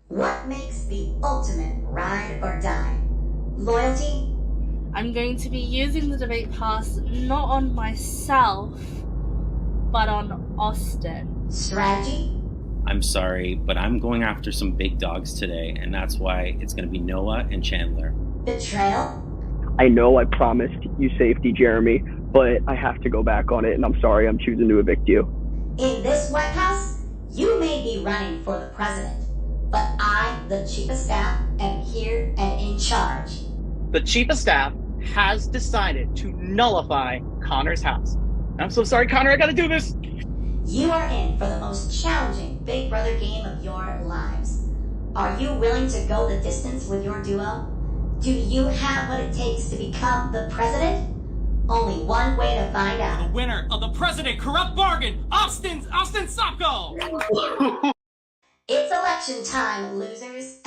What makes the ultimate ride or die? Loyalty? I'm going to be using the debate pass not on myself, but on Austin. Strategy? I'm sorry, but I'm going after some big dogs today, and that's why it's going to be Noah and Chandler. Betrayal? I know I promised you safety, Jeremy, but I have to go back on it, and I'm sorry I'm choosing to evict you. In this White House, you may be running for the president, but I, the chief of staff, am here and in charge. The chief of staff has decided to nullify Connor's house. I'm so sorry, Connor, I gotta do this. You are in for the most challenging Big Brother game of your lives. Are you willing to go the distance with your duo? Do you have what it takes to become the president? Only one way to find out. The winner of the President Corrupt Bargain, Austin Sopko! It's election time, losers.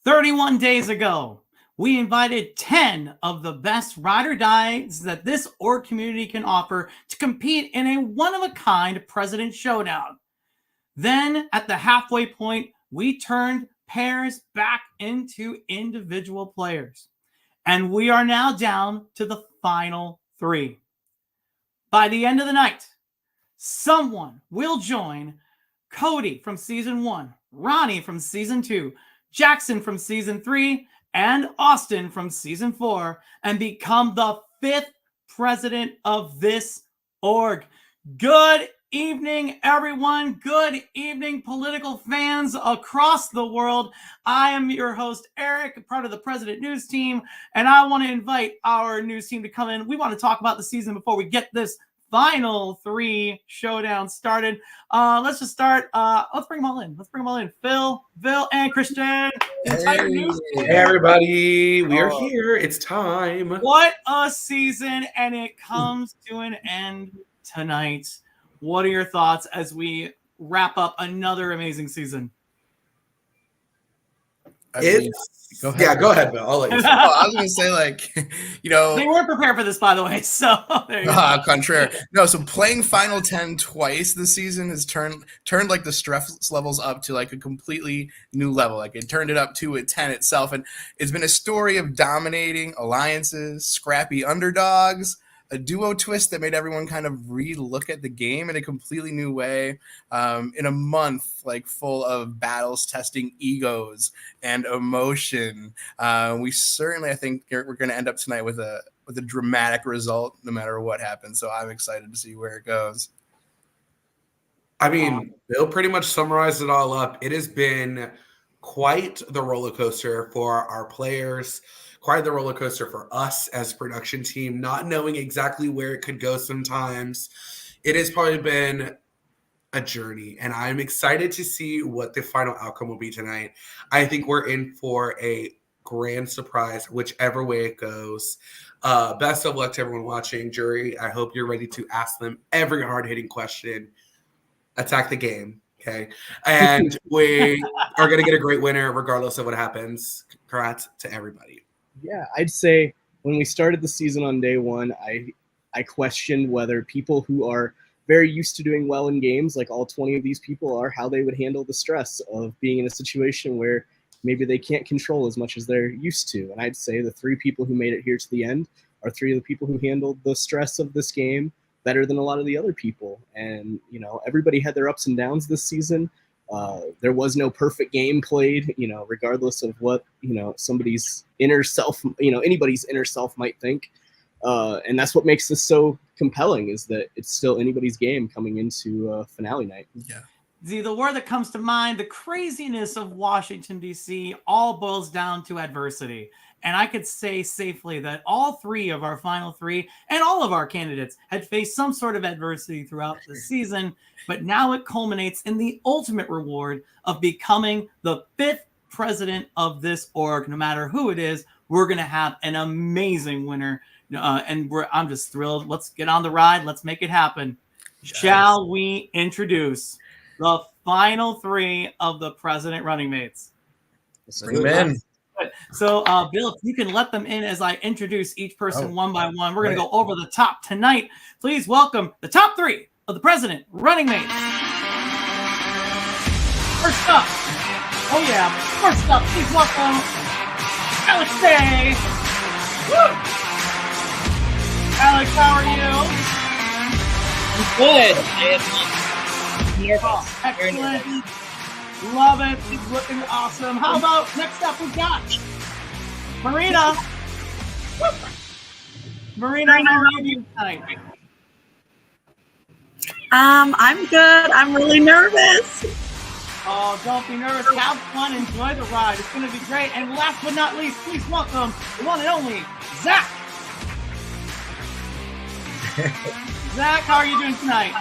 "31 days ago, we invited 10 of the best ride or dies that this org community can offer to compete in a one-of-a-kind president showdown. Then, at the halfway point, we turned pairs back into individual players. And we are now down to the final 3. By the end of the night, someone will join Cody from Season 1, Ronnie from Season 2, Jackson from Season 3, and Austin from Season 4, and become the 5th president of this org. Good evening, everyone. Good evening, political fans across the world. I am your host, Eric, part of the President News team, and I want to invite our news team to come in. We want to talk about the season before we get this final 3 showdown started. Let's just start. Let's bring them all in. Phil, and Christian. Hey everybody, we are here. It's time. What a season, and it comes to an end tonight. What are your thoughts as we wrap up another amazing season? Go ahead, Bill. I'll let you say. I was going to say, they weren't prepared for this, by the way. So there you go. Contrary. No, so playing Final 10 twice this season has turned like the stress levels up to like a completely new level. Like it turned it up to a 10 itself, and it's been a story of dominating alliances, scrappy underdogs, a duo twist that made everyone kind of re-look at the game in a completely new way. In a month like full of battles testing egos and emotion, we certainly, I think, we're going to end up tonight with a dramatic result no matter what happens. So I'm excited to see where it goes. I mean, Bill pretty much summarized it all up. It has been quite the roller coaster for our players. Quite the roller coaster for us as a production team, not knowing exactly where it could go sometimes. It has probably been a journey, and I'm excited to see what the final outcome will be tonight. I think we're in for a grand surprise, whichever way it goes. Best of luck to everyone watching. Jury, I hope you're ready to ask them every hard-hitting question. Attack the game, okay? And we are going to get a great winner regardless of what happens. Congrats to everybody. Yeah, I'd say when we started the season on day 1, I questioned whether people who are very used to doing well in games, like all 20 of these people are, how they would handle the stress of being in a situation where maybe they can't control as much as they're used to. And I'd say the 3 people who made it here to the end are 3 of the people who handled the stress of this game better than a lot of the other people. And, everybody had their ups and downs this season. There was no perfect game played, regardless of what, somebody's inner self, anybody's inner self might think. And that's what makes this so compelling, is that it's still anybody's game coming into finale night. Yeah. See, the word that comes to mind, the craziness of Washington, D.C. all boils down to adversity. And I could say safely that all 3 of our final 3 and all of our candidates had faced some sort of adversity throughout the season. But now it culminates in the ultimate reward of becoming the 5th president of this org. No matter who it is, we're going to have an amazing winner. I'm just thrilled. Let's get on the ride. Let's make it happen. Yes. Shall we introduce the final 3 of the president running mates? Bring them in. So, Bill, if you can let them in as I introduce each person one by one. We're going to go over the top tonight. Please welcome the top 3 of the president running mates. First up, please welcome Alex Day. Woo! Alex, how are you? Good. Excellent. Love it. It's looking awesome. How about next up we've got Marina. Marina, how are you doing tonight? I'm good. I'm really nervous. Oh, don't be nervous. Have fun. Enjoy the ride. It's going to be great. And last but not least, please welcome the one and only Zach. Zach, how are you doing tonight?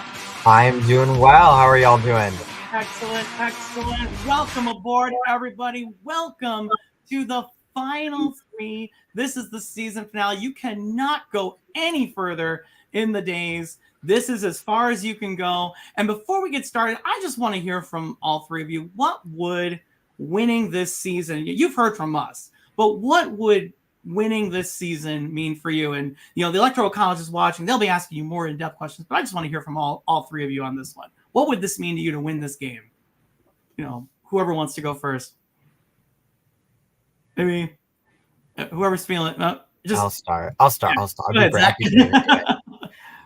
I'm doing well. How are y'all doing? Excellent. Welcome aboard, everybody. Welcome to the final 3. This is the season finale. You cannot go any further in the days. This is as far as you can go. And before we get started, I just want to hear from all 3 of you. What would winning this season, you've heard from us, But what would winning this season mean for you? And, the Electoral College is watching. They'll be asking you more in-depth questions, but I just want to hear from all three of you on this one. What would this mean to you to win this game? Whoever wants to go first. Maybe whoever's feeling it. I'll start. I'll Go ahead, Zach.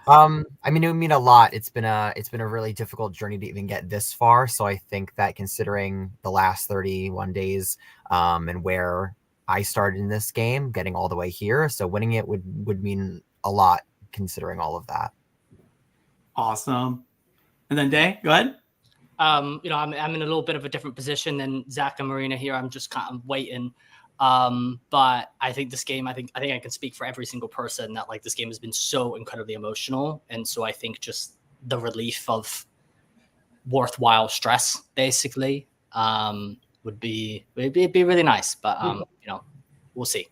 I mean, it would mean a lot. It's been a really difficult journey to even get this far. So I think that considering the last 31 days and where I started in this game, getting all the way here, so winning it would mean a lot considering all of that. Awesome. And then Day, go ahead. I'm in a little bit of a different position than Zach and Marina here. I'm just kind of waiting. But I think this game, I think I can speak for every single person that this game has been so incredibly emotional. And so I think just the relief of worthwhile stress basically, would be really nice, but, we'll see.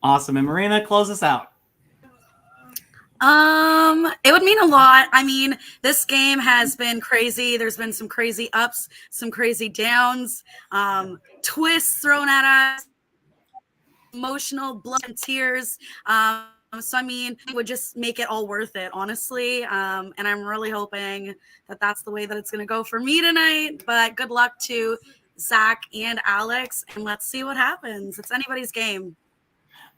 Awesome. And Marina, close us out. It would mean a lot. I mean, this game has been crazy. There's been some crazy ups, some crazy downs, twists thrown at us, emotional blood and tears. So, I mean, it would just make it all worth it, honestly. And I'm really hoping that that's the way that it's going to go for me tonight. But good luck to Zach and Alex, and let's see what happens. It's anybody's game.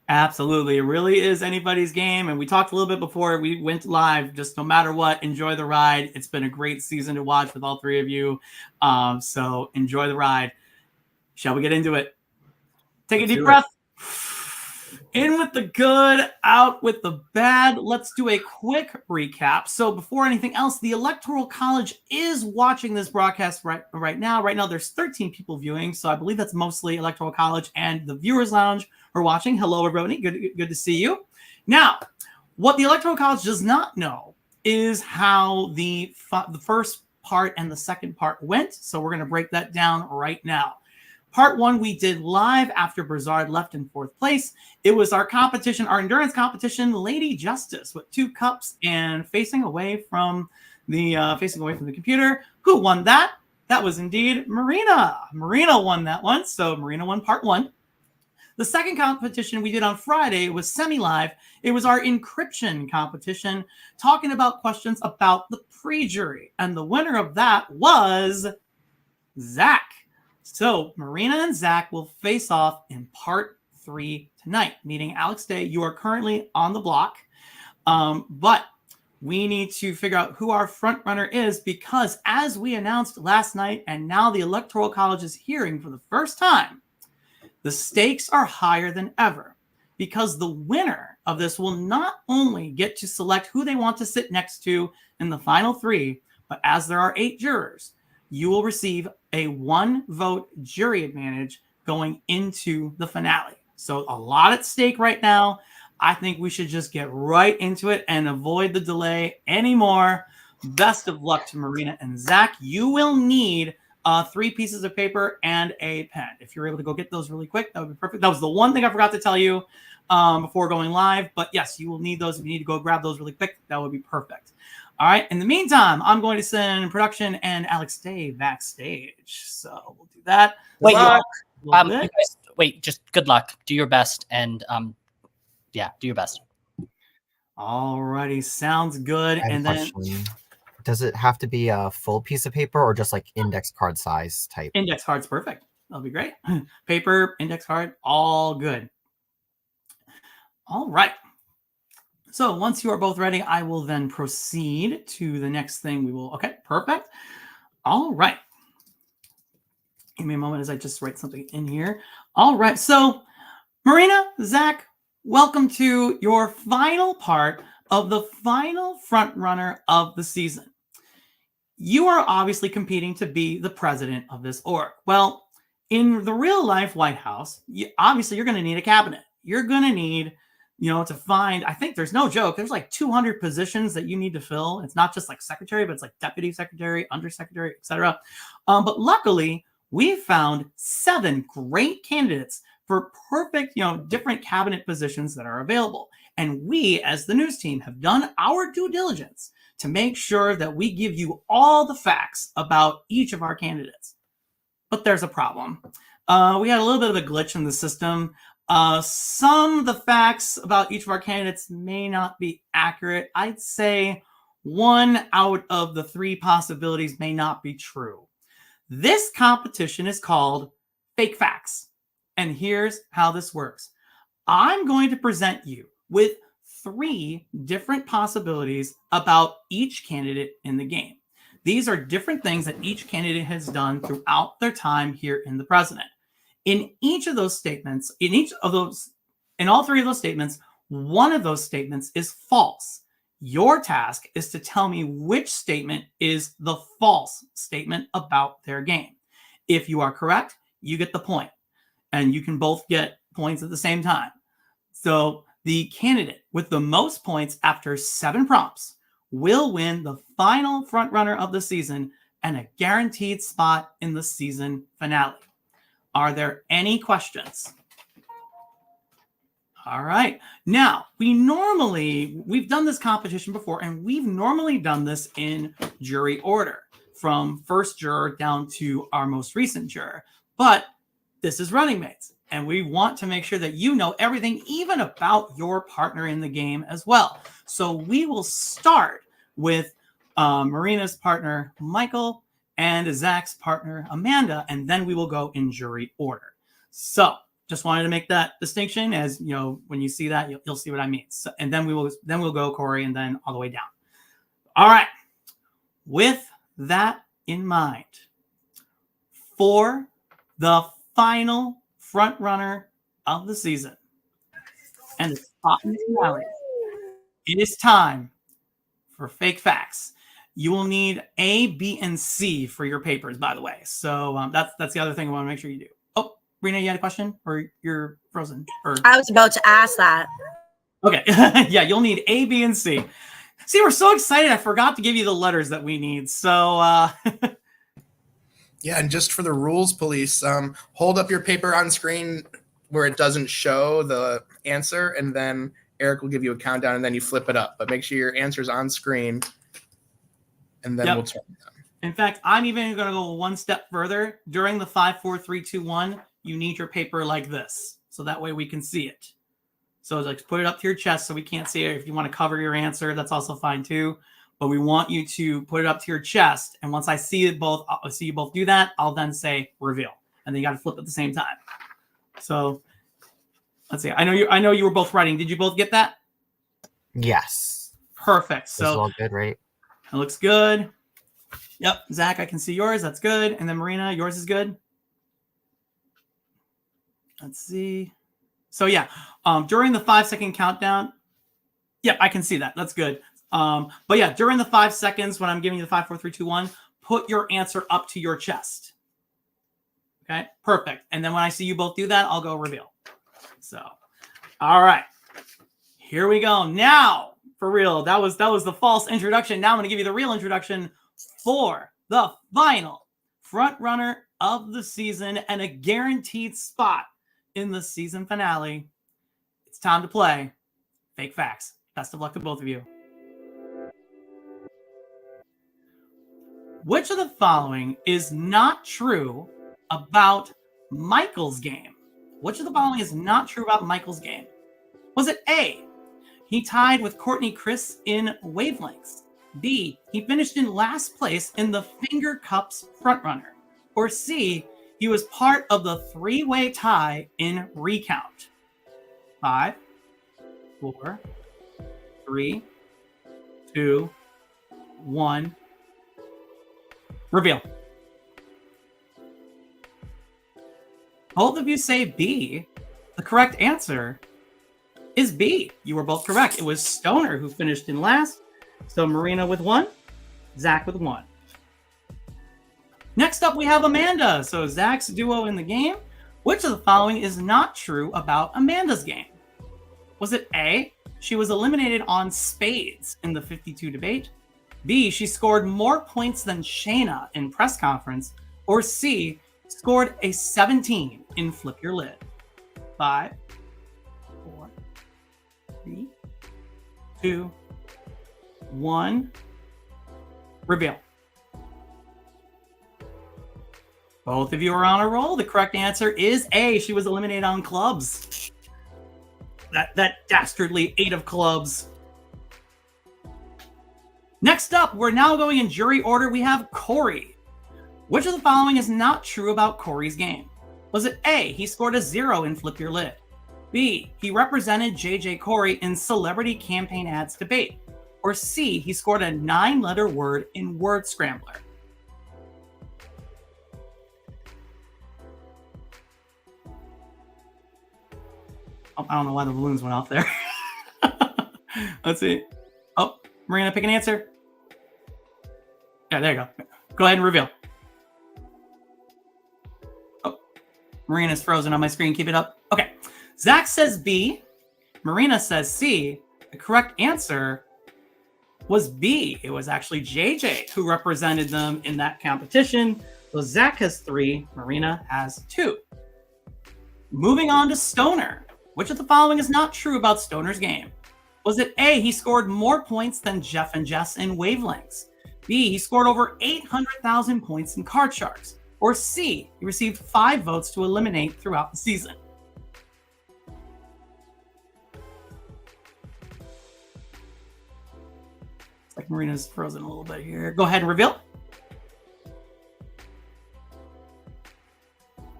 Absolutely. It really is anybody's game. And we talked a little bit before we went live, just no matter what, enjoy the ride. It's been a great season to watch with all three of you. So enjoy the ride. Shall we get into it? Take a deep breath. In with the good, out with the bad. Let's do a quick recap. So before anything else, the Electoral College is watching this broadcast right now. Right now, there's 13 people viewing. So I believe that's mostly Electoral College and the Viewers Lounge are watching. Hello, everybody. Good to see you. Now, what the Electoral College does not know is how the first part and the second part went. So we're going to break that down right now. Part one, we did live after Brizard left in fourth place. It was our competition, our endurance competition, Lady Justice, with 2 cups and facing away from the computer. Who won that? That was indeed Marina. Marina won that one. So Marina won part one. The second competition we did on Friday was semi-live. It was our encryption competition, talking about questions about the pre-jury. And the winner of that was Zach. So Marina and Zach will face off in part 3 tonight, meaning Alex Day, you are currently on the block. But we need to figure out who our front runner is, because as we announced last night, and now the Electoral College is hearing for the first time, the stakes are higher than ever, because the winner of this will not only get to select who they want to sit next to in the final 3, but as there are 8 jurors, you will receive a 1-vote jury advantage going into the finale. So a lot at stake right now. I think we should just get right into it and avoid the delay anymore. Best of luck to Marina and Zach. You will need 3 pieces of paper and a pen. If you're able to go get those really quick, that would be perfect. That was the one thing I forgot to tell you before going live. But yes, you will need those. If you need to go grab those really quick, that would be perfect. All right. In the meantime, I'm going to send production and Alex Day backstage. So we'll do that. Wait, you guys, just good luck. Do your best. And do your best. All righty. Sounds good. And then does it have to be a full piece of paper or just like index card size type? Index card's perfect. That'll be great. Paper, index card, all good. All right. So once you are both ready, I will then proceed to the next thing. Okay, perfect. All right. Give me a moment as I just write something in here. All right. So Marina, Zach, welcome to your final part of the final front runner of the season. You are obviously competing to be the president of this org. Well, in the real life White House, obviously you're going to need a cabinet. You're going to need to find, I think there's no joke, there's like 200 positions that you need to fill. It's not just like secretary, but it's like deputy secretary, undersecretary, etc. But luckily, we found 7 great candidates for perfect, different cabinet positions that are available. And we, as the news team, have done our due diligence to make sure that we give you all the facts about each of our candidates. But there's a problem. We had a little bit of a glitch in the system. Some of the facts about each of our candidates may not be accurate. I'd say 1 out of the 3 possibilities may not be true. This competition is called Fake Facts. And here's how this works. I'm going to present you with 3 different possibilities about each candidate in the game. These are different things that each candidate has done throughout their time here in the president. In each of those statements, in all 3 of those statements, one of those statements is false. Your task is to tell me which statement is the false statement about their game. If you are correct, you get the point, and you can both get points at the same time. So the candidate with the most points after 7 prompts will win the final frontrunner of the season and a guaranteed spot in the season finale. Are there any questions? All right. Now, we've done this competition before, and we've normally done this in jury order from first juror down to our most recent juror. But this is Running Mates, and we want to make sure that you know everything, even about your partner in the game as well. So we will start with Marina's partner, Michael, and Zach's partner, Amanda, and then we will go in jury order. So just wanted to make that distinction, as you know, when you see that, you'll see what I mean. So, and then we'll go Corey, and then all the way down. All right. With that in mind, for the final front runner of the season and the spot in the finale, it is time for Fake Facts. You will need A, B, and C for your papers, by the way. So that's the other thing I want to make sure you do. Oh, Rena, you had a question, or you're frozen? Or I was about to ask that. Okay. Yeah, you'll need A, B, and C. See, we're so excited. I forgot to give you the letters that we need. So yeah, and just for the rules police, hold up your paper on screen where it doesn't show the answer, and then Eric will give you a countdown, and then you flip it up. But make sure your answer's on screen, and then we'll turn it on. In fact, I'm even going to go 1 step further. During the 5, 4, 3, 2, 1, you need your paper like this, so that way we can see it. So like put it up to your chest so we can't see it. If you want to cover your answer, that's also fine too. But we want you to put it up to your chest, and once I see you both do that, I'll then say reveal, and then you got to flip at the same time. So let's see. I know you were both writing. Did you both get that? Yes. Perfect. So this is all good, right? It looks good. Yep. Zach, I can see yours. That's good. And then Marina, yours is good. Let's see. So yeah, during the 5-second countdown, yep, I can see that. That's good. But yeah, during the 5 seconds when I'm giving you the 5, 4, 3, 2, 1, put your answer up to your chest. Okay, perfect. And then when I see you both do that, I'll go reveal. So, all right, here we go. Now, for real, that was the false introduction. Now I'm going to give you the real introduction for the final front runner of the season and a guaranteed spot in the season finale. It's time to play Fake Facts. Best of luck to both of you. Which of the following is not true about Michael's game? Which of the following is not true about Michael's game? Was it A, he tied with Courtney Chris in wavelengths? B, he finished in last place in the Finger Cups frontrunner? Or C, he was part of the 3-way tie in recount? 5, 4, 3, 2, 1. Reveal. Both of you say B. The correct answer is B. You were both correct. It was Stoner who finished in last. So Marina with 1, Zach with 1. Next up, we have Amanda. So Zach's duo in the game. Which of the following is not true about Amanda's game? Was it A, she was eliminated on spades in the 52 debate? B, she scored more points than Shayna in press conference? Or C, scored a 17 in Flip Your Lid? 5, 4, 3, 2, 1. Reveal. Both of you are on a roll. The correct answer is A. She was eliminated on clubs. That dastardly 8 of clubs. Next up, we're now going in jury order. We have Corey. Which of the following is not true about Corey's game? Was it A, he scored a 0 in Flip Your Lid? B, he represented JJ Corey in Celebrity Campaign Ads Debate? Or C, he scored a 9-letter word in Word Scrambler? Oh, I don't know why the balloons went off there. Let's see. Oh, Marina, pick an answer. Yeah, there you go. Go ahead and reveal. Oh, Marina's frozen on my screen. Keep it up. Okay. Zach says B. Marina says C. The correct answer was B. It was actually JJ who represented them in that competition. So Zach has 3. Marina has 2. Moving on to Stoner. Which of the following is not true about Stoner's game? Was it A, he scored more points than Jeff and Jess in Wavelengths? B, he scored over 800,000 points in Card Sharks? Or C, he received 5 votes to eliminate throughout the season? It's like Marina's frozen a little bit here. Go ahead and reveal.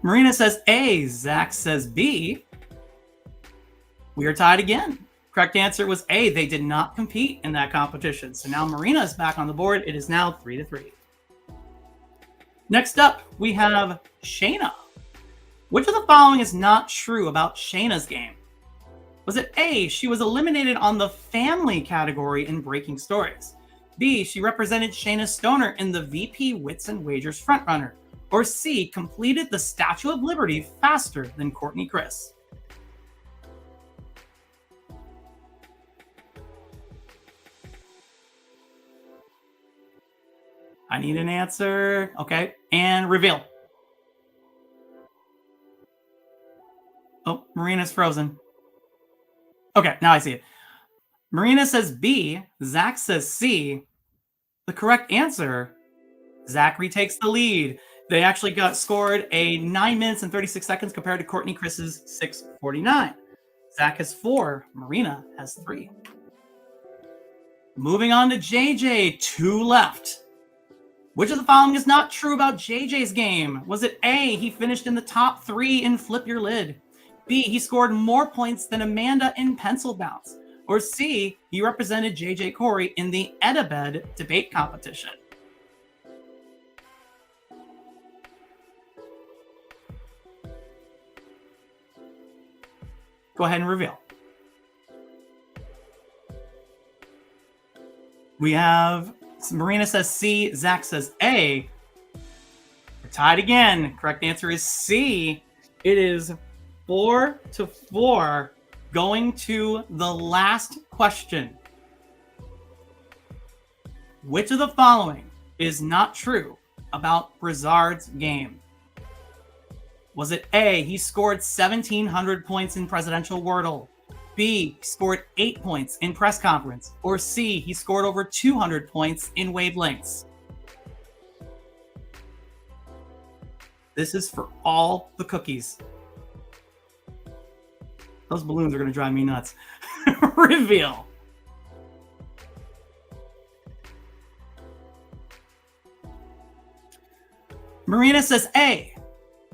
Marina says A, Zach says B. We are tied again. Correct answer was A. They did not compete in that competition. So now Marina is back on the board. It is now 3-3. Next up, we have Shayna. Which of the following is not true about Shayna's game? Was it A, she was eliminated on the family category in Breaking Stories? B, she represented Shayna Stoner in the VP Wits and Wagers Frontrunner? Or C, completed the Statue of Liberty faster than Courtney Chris? I need an answer. Okay. And reveal. Oh, Marina's frozen. Okay, now I see it. Marina says B. Zach says C. The correct answer, Zach retakes the lead. They actually got scored a 9 minutes and 36 seconds compared to Courtney Chris's 6:49. Zach has 4. Marina has 3. Moving on to JJ. 2 left. Which of the following is not true about JJ's game? Was it A, he finished in the top 3 in Flip Your Lid? B, he scored more points than Amanda in Pencil Bounce? Or C, he represented JJ Corey in the Edabed debate competition? Go ahead and reveal. We have Marina says C, Zach says A. We're tied again. Correct answer is C. It is 4-4 going to the last question. Which of the following is not true about Brizard's game? Was it A, he scored 1,700 points in Presidential Wordle? B, he scored 8 points in Press Conference? Or C, he scored over 200 points in Wavelengths? This is for all the cookies. Those balloons are going to drive me nuts. Reveal. Marina says A.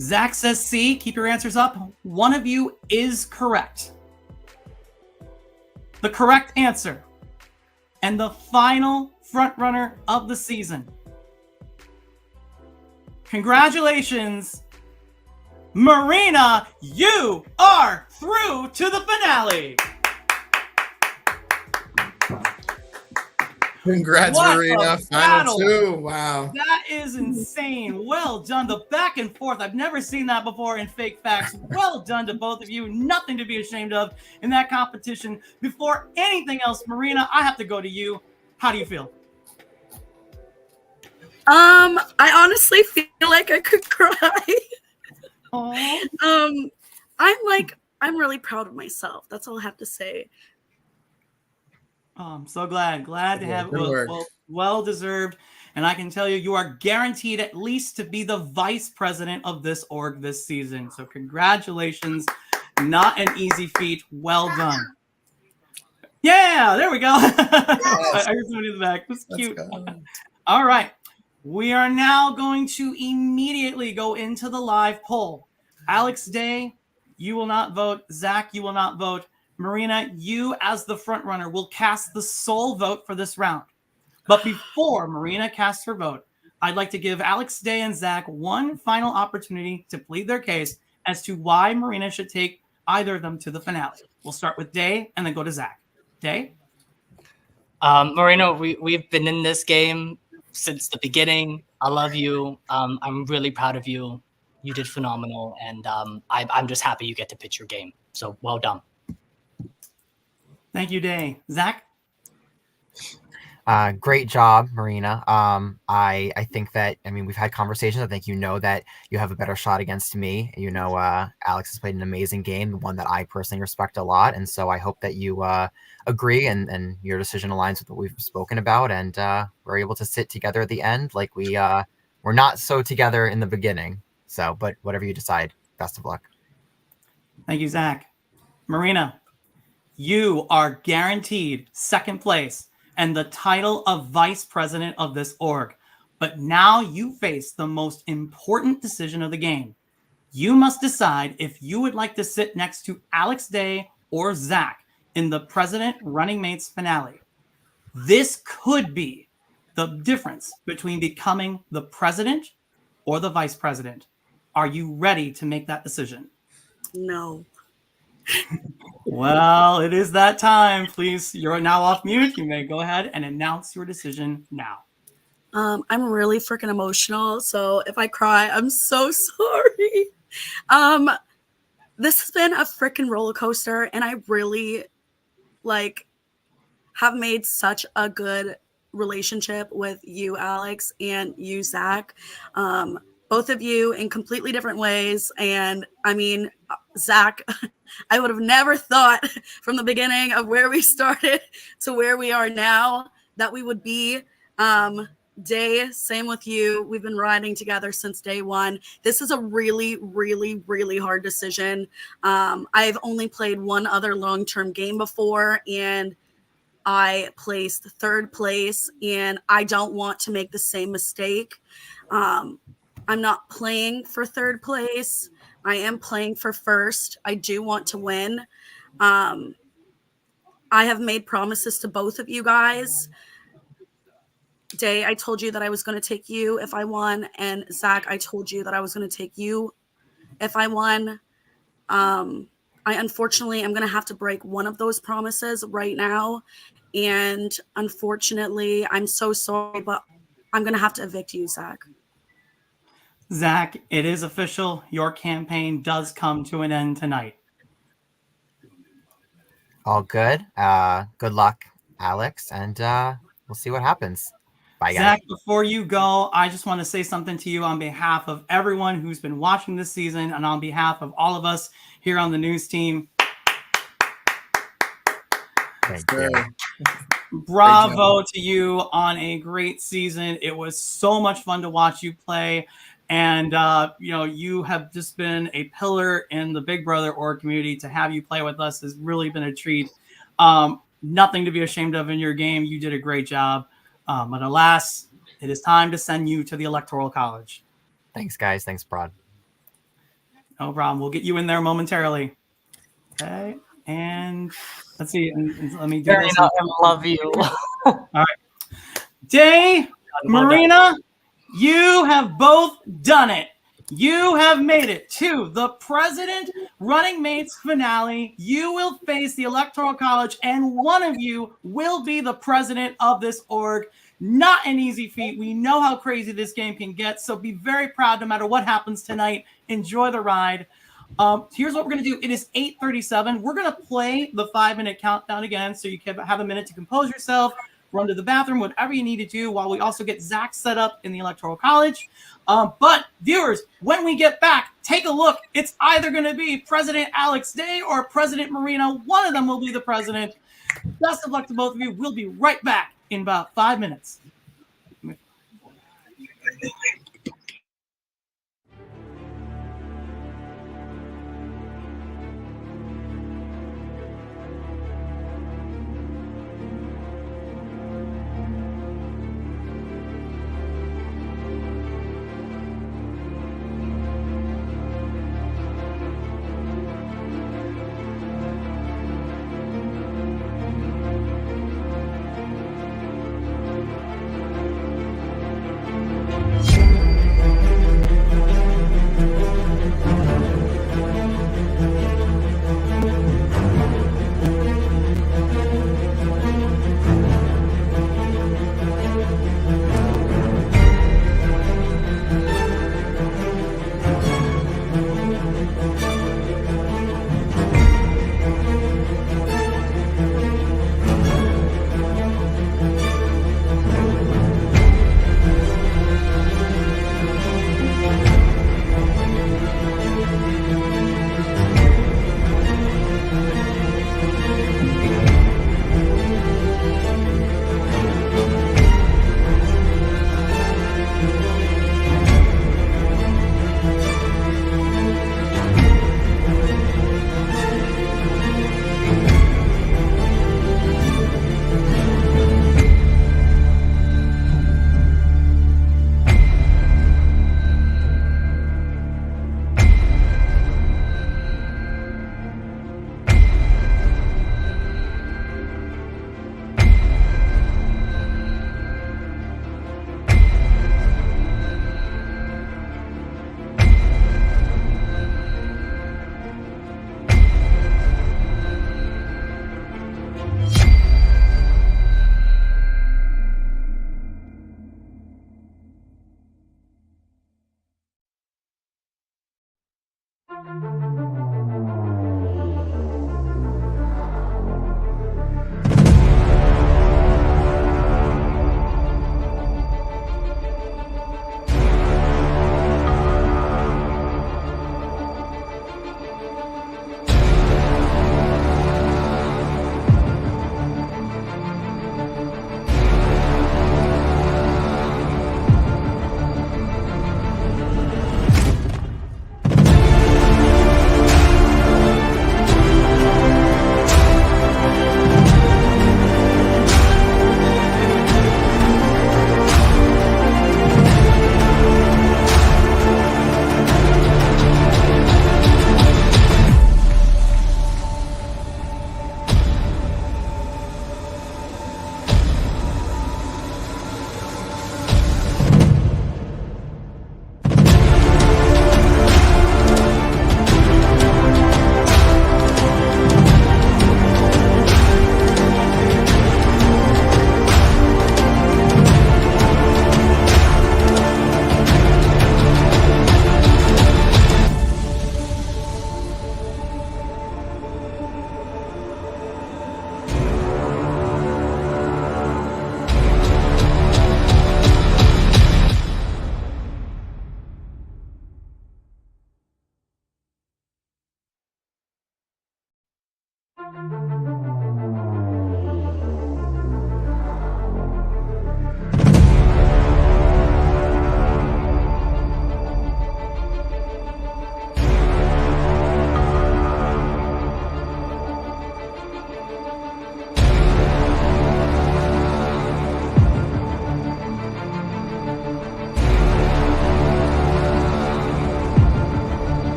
Zach says C. Keep your answers up. One of you is correct. The correct answer and the final frontrunner of the season. Congratulations, Marina, you are through to the finale. Congrats, What Marina. a Final battle. 2. Wow. That is insane. Well done. The back and forth. I've never seen that before in Fake Facts. Well done to both of you. Nothing to be ashamed of in that competition. Before anything else, Marina, I have to go to you. How do you feel? I honestly feel like I could cry. I'm really proud of myself. That's all I have to say. Oh, I'm so glad to have Good work. well deserved. And I can tell you, you are guaranteed at least to be the vice president of this org this season. So congratulations. Not an easy feat. Well done. Yeah, there we go. I heard somebody in the back. That's cute. All right. We are now going to immediately go into the live poll. Alex Day, you will not vote. Zach, you will not vote. Marina, you as the front runner will cast the sole vote for this round. But before Marina casts her vote, I'd like to give Alex Day and Zach one final opportunity to plead their case as to why Marina should take either of them to the finale. We'll start with Day and then go to Zach. Day? Marina, we've been in this game since the beginning. I love you. I'm really proud of you. You did phenomenal, and I'm just happy you get to pitch your game. So well done. Thank you, Day. Zach? Great job, Marina. I think that, I mean, we've had conversations. I think you know that you have a better shot against me. You know, Alex has played an amazing game, one that I personally respect a lot. And so I hope that you agree and your decision aligns with what we've spoken about. And we're able to sit together at the end like we're not so together in the beginning. So, but whatever you decide, best of luck. Thank you, Zach. Marina, you are guaranteed second place and the title of vice president of this org. But now you face the most important decision of the game. You must decide if you would like to sit next to Alex Day or Zach in the president running mates finale. This could be the difference between becoming the president or the vice president. Are you ready to make that decision? No. Well, it is that time. Please, you're now off mute. You may go ahead and announce your decision now. I'm really freaking emotional, so if I cry, I'm so sorry. This has been a freaking roller coaster, and I really have made such a good relationship with you, Alex, and you, Zach. Both of you in completely different ways. And I mean, Zach, I would have never thought from the beginning of where we started to where we are now that we would be. Day, same with you. We've been riding together since day one. This is a really, really, really hard decision. I've only played one other long-term game before, and I placed third place, and I don't want to make the same mistake. I'm not playing for third place. I am playing for first. I do want to win. I have made promises to both of you guys. Day, I told you that I was going to take you if I won. And Zach, I told you that I was going to take you if I won. Unfortunately, I'm going to have to break one of those promises right now. And unfortunately, I'm so sorry, but I'm going to have to evict you, Zach. Zach, it is official. Your campaign does come to an end tonight. All good. Good luck, Alex, and we'll see what happens. Bye, guys. Zach, before you go, I just want to say something to you on behalf of everyone who's been watching this season and on behalf of all of us here on the news team. Thank you. Bravo to you on a great season. It was so much fun to watch you play. And, you have just been a pillar in the Big Brother org community. To have you play with us has really been a treat. Nothing to be ashamed of in your game. You did a great job. But alas, it is time to send you to the Electoral College. Thanks, guys. Thanks, Prod. No problem. We'll get you in there momentarily. Okay. And let's see. And let me do this. I love you. All right. Day, Marina, you have both done it. You have made it to the President Running Mates finale. You will face the Electoral College, and one of you will be the president of this org. Not an easy feat. We know how crazy this game can get, so be very proud no matter what happens tonight. Enjoy the ride. Here's what we're going to do. It is 8:37. We're going to play the 5-minute countdown again, so you can have a minute to compose yourself, run to the bathroom, whatever you need to do, while we also get Zach set up in the Electoral College. But viewers, when we get back, take a look. It's either going to be President Alex Day or President Marina. One of them will be the president. Best of luck to both of you. We'll be right back in about 5 minutes.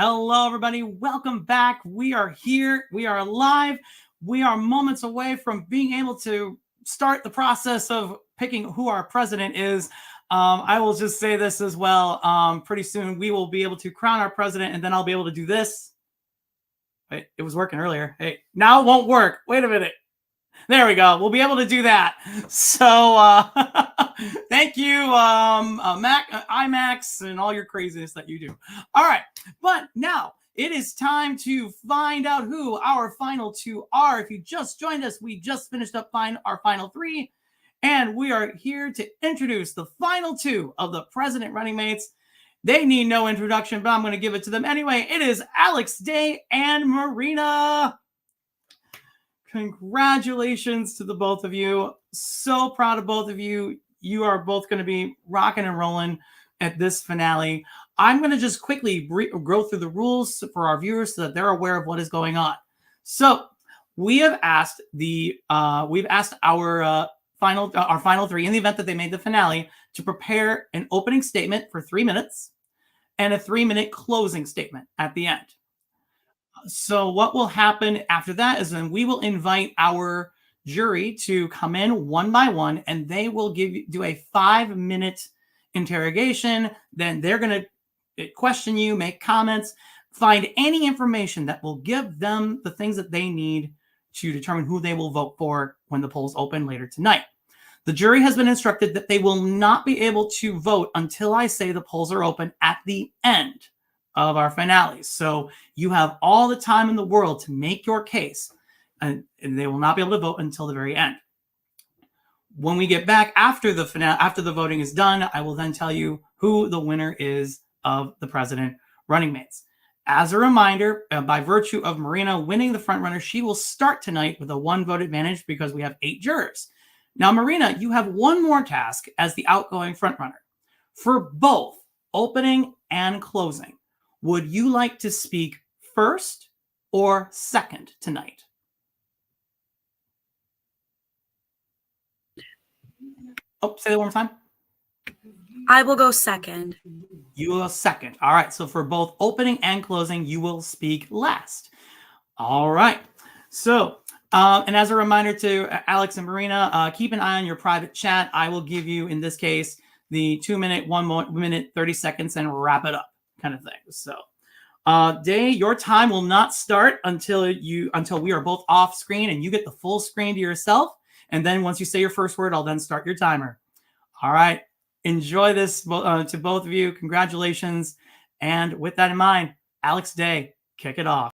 Hello, everybody. Welcome back. We are here. We are live. We are moments away from being able to start the process of picking who our president is. I will just say this as well. Pretty soon we will be able to crown our president, and then I'll be able to do this. Wait, it was working earlier. Hey, now it won't work. Wait a minute. There we go. We'll be able to do that. So thank you, IMAX, and all your craziness that you do. All right. But now it is time to find out who our final two are. If you just joined us, we just finished up our final three. And we are here to introduce the final two of the president running mates. They need no introduction, but I'm going to give it to them anyway. It is Alex Day and Marina. Congratulations to the both of you. So proud of both of you. You are both going to be rocking and rolling at this finale. I'm going to just quickly go through the rules for our viewers so that they're aware of what is going on. So we have asked our final three, in the event that they made the finale, to prepare an opening statement for 3 minutes and a 3-minute closing statement at the end. So what will happen after that is then we will invite our jury to come in one by one, and they will do a 5-minute interrogation. Then they're going to question you, make comments, find any information that will give them the things that they need to determine who they will vote for when the polls open later tonight. The jury has been instructed that they will not be able to vote until I say the polls are open at the end of our finales. So you have all the time in the world to make your case, and they will not be able to vote until the very end. When we get back after the finale, after the voting is done, I will then tell you who the winner is of the president running mates. As a reminder, by virtue of Marina winning the front runner, she will start tonight with a 1-vote advantage because we have 8 jurors. Now, Marina, you have one more task as the outgoing front runner. For both opening and closing, would you like to speak first or second tonight? Oh, say that one more time. I will go second. You will go second. All right. So for both opening and closing, you will speak last. All right. So, and as a reminder to Alex and Marina, keep an eye on your private chat. I will give you, in this case, the 2-minute, 1 minute, 30 seconds, and wrap it up kind of thing. So, Day, your time will not start until we are both off screen and you get the full screen to yourself. And then once you say your first word, I'll then start your timer. All right. Enjoy this to both of you. Congratulations. And with that in mind, Alex Day, kick it off.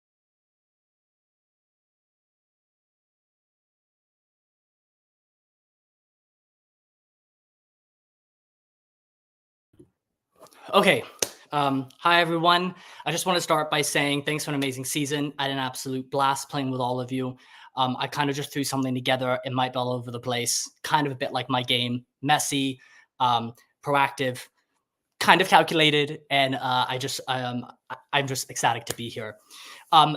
Okay. Hi, everyone. I just want to start by saying thanks for an amazing season. I had an absolute blast playing with all of you. I kind of just threw something together. It might be all over the place, kind of a bit like my game, messy, proactive, kind of calculated, and I'm just ecstatic to be here.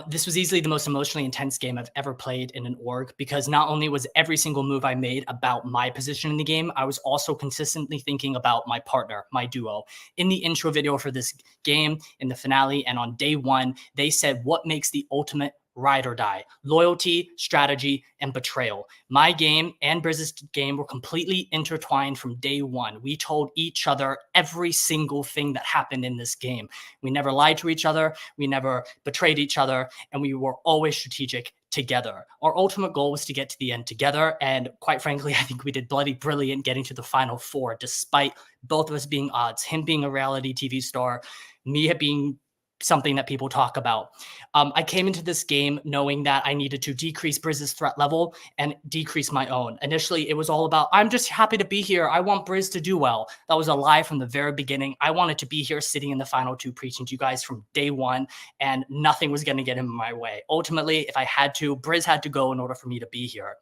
This was easily the most emotionally intense game I've ever played in an org, because not only was every single move I made about my position in the game, I was also consistently thinking about my partner, my duo. In the intro video for this game, in the finale, and on day 1, they said what makes the ultimate ride or die: loyalty, strategy, and betrayal. My game and Brizz's game were completely intertwined from day 1. We told each other every single thing that happened in this game. We never lied to each other. We never betrayed each other. And we were always strategic together. Our ultimate goal was to get to the end together. And quite frankly, I think we did bloody brilliant getting to the final 4, despite both of us being odds, him being a reality TV star, me being something that people talk about. I came into this game knowing that I needed to decrease Brizz's threat level and decrease my own. Initially, it was all about, I'm just happy to be here. I want Brizz to do well. That was a lie from the very beginning. I wanted to be here sitting in the final 2 preaching to you guys from day 1, and nothing was going to get in my way. Ultimately, if I had to, Brizz had to go in order for me to be here.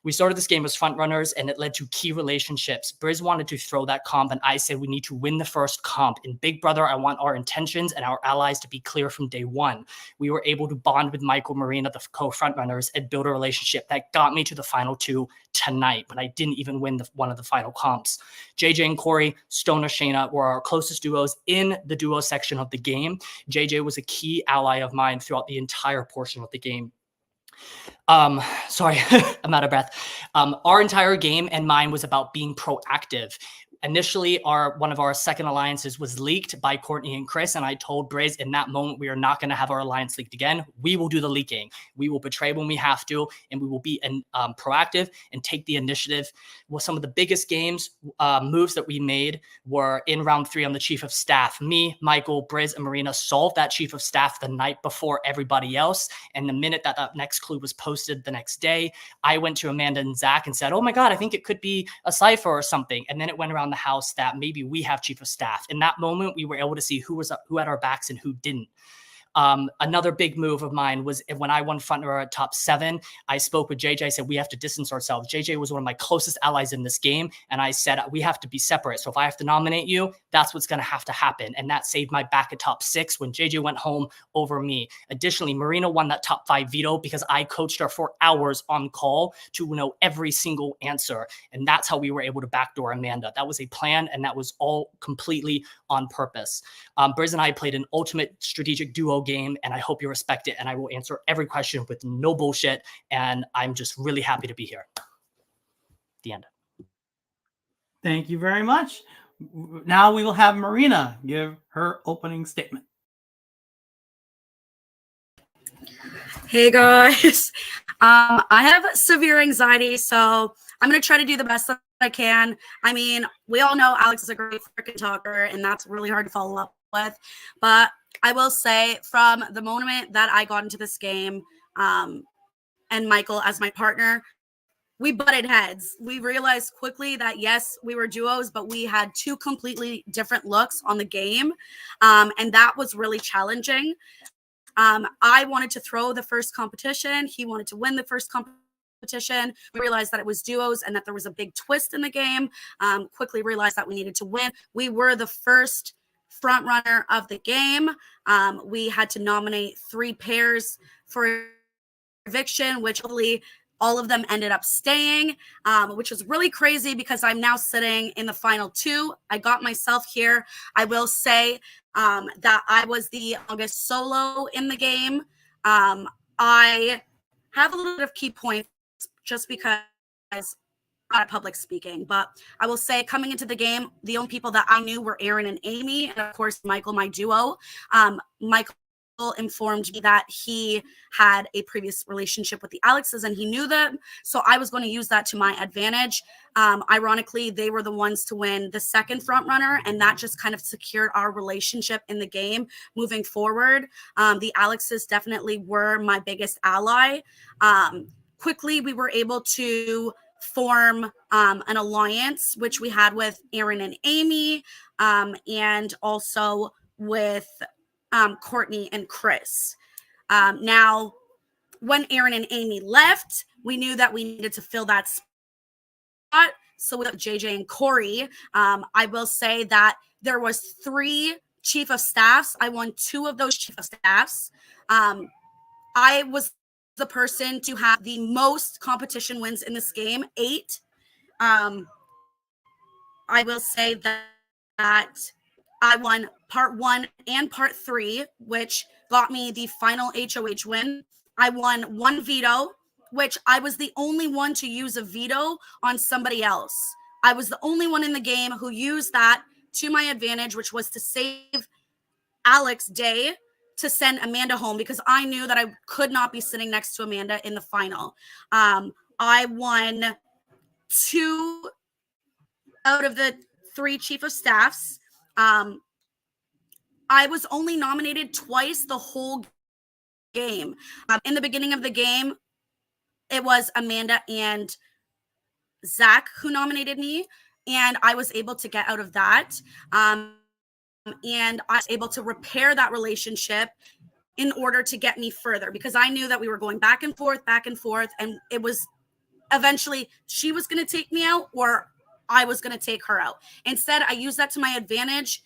We started this game as front runners, and it led to key relationships. Briz wanted to throw that comp, and I said we need to win the first comp. In Big Brother, I want our intentions and our allies to be clear from day one. We were able to bond with Michael, Marina, the co-front runners, and build a relationship that got me to the final 2 tonight, but I didn't even win one of the final comps. JJ and Corey, Stoner Shayna were our closest duos in the duo section of the game. JJ was a key ally of mine throughout the entire portion of the game. Sorry, I'm out of breath. Our entire game and mine was about being proactive. Initially, one of our second alliances was leaked by Courtney and Chris, and I told Briz in that moment, we are not going to have our alliance leaked again. We will do the leaking. We will betray when we have to, and we will be proactive and take the initiative. Well, some of the biggest moves that we made were in round 3 on the Chief of Staff. Me, Michael, Briz, and Marina solved that Chief of Staff the night before everybody else, and the minute that next clue was posted the next day, I went to Amanda and Zach and said, oh my God, I think it could be a cipher or something, and then it went around the house that maybe we have Chief of Staff. In that moment, we were able to see who had our backs and who didn't. Another big move of mine was when I won front row at top 7, I spoke with JJ. I said, we have to distance ourselves. JJ was one of my closest allies in this game. And I said, we have to be separate. So if I have to nominate you, that's what's going to have to happen. And that saved my back at top 6 when JJ went home over me. Additionally, Marina won that top 5 veto because I coached her for hours on call to know every single answer. And that's how we were able to backdoor Amanda. That was a plan, and that was all completely on purpose. Briz and I played an ultimate strategic duo game, and I hope you respect it. And I will answer every question with no bullshit. And I'm just really happy to be here. The end. Thank you very much. Now we will have Marina give her opening statement. Hey guys, I have severe anxiety, so I'm going to try to do the best that I can. I mean, we all know Alex is a great freaking talker, and that's really hard to follow up with. But I will say, from the moment that I got into this game, and Michael as my partner, we butted heads. We realized quickly that, yes, we were duos, but we had 2 completely different looks on the game, and that was really challenging. I wanted to throw the first competition. He wanted to win the first competition. We realized that it was duos and that there was a big twist in the game. Quickly realized that we needed to win. We were the first front runner of the game. We had to nominate 3 pairs for eviction, which hopefully all of them ended up staying, which was really crazy because I'm now sitting in the final 2. I got myself here. I will say that I was the longest solo in the game. I have a little bit of key points just because I'm not at public speaking, but I will say, coming into the game, the only people that I knew were Aaron and Amy, and of course Michael, my duo. Michael informed me that he had a previous relationship with the Alexes and he knew them, so I was going to use that to my advantage. Ironically, they were the ones to win the second front runner, and that just kind of secured our relationship in the game moving forward. The Alexes definitely were my biggest ally. Quickly, we were able to form an alliance, which we had with Aaron and Amy, and also with Courtney and Chris. Now, when Aaron and Amy left, we knew that we needed to fill that spot. So with JJ and Corey, I will say that there was 3 chief of staffs. I won 2 of those chief of staffs. I was the person to have the most competition wins in this game, 8. I will say that I won part 1 and part 3, which got me the final HOH win. I won 1 veto, which I was the only one to use a veto on somebody else. I was the only one in the game who used that to my advantage, which was to save Alex Day to send Amanda home, because I knew that I could not be sitting next to Amanda in the final. I won 2 out of the 3 chief of staffs. I was only nominated twice the whole game. In the beginning of the game, it was Amanda and Zach who nominated me, and I was able to get out of that. And I was able to repair that relationship in order to get me further, because I knew that we were going back and forth, and it was eventually she was going to take me out or I was going to take her out. Instead, I used that to my advantage.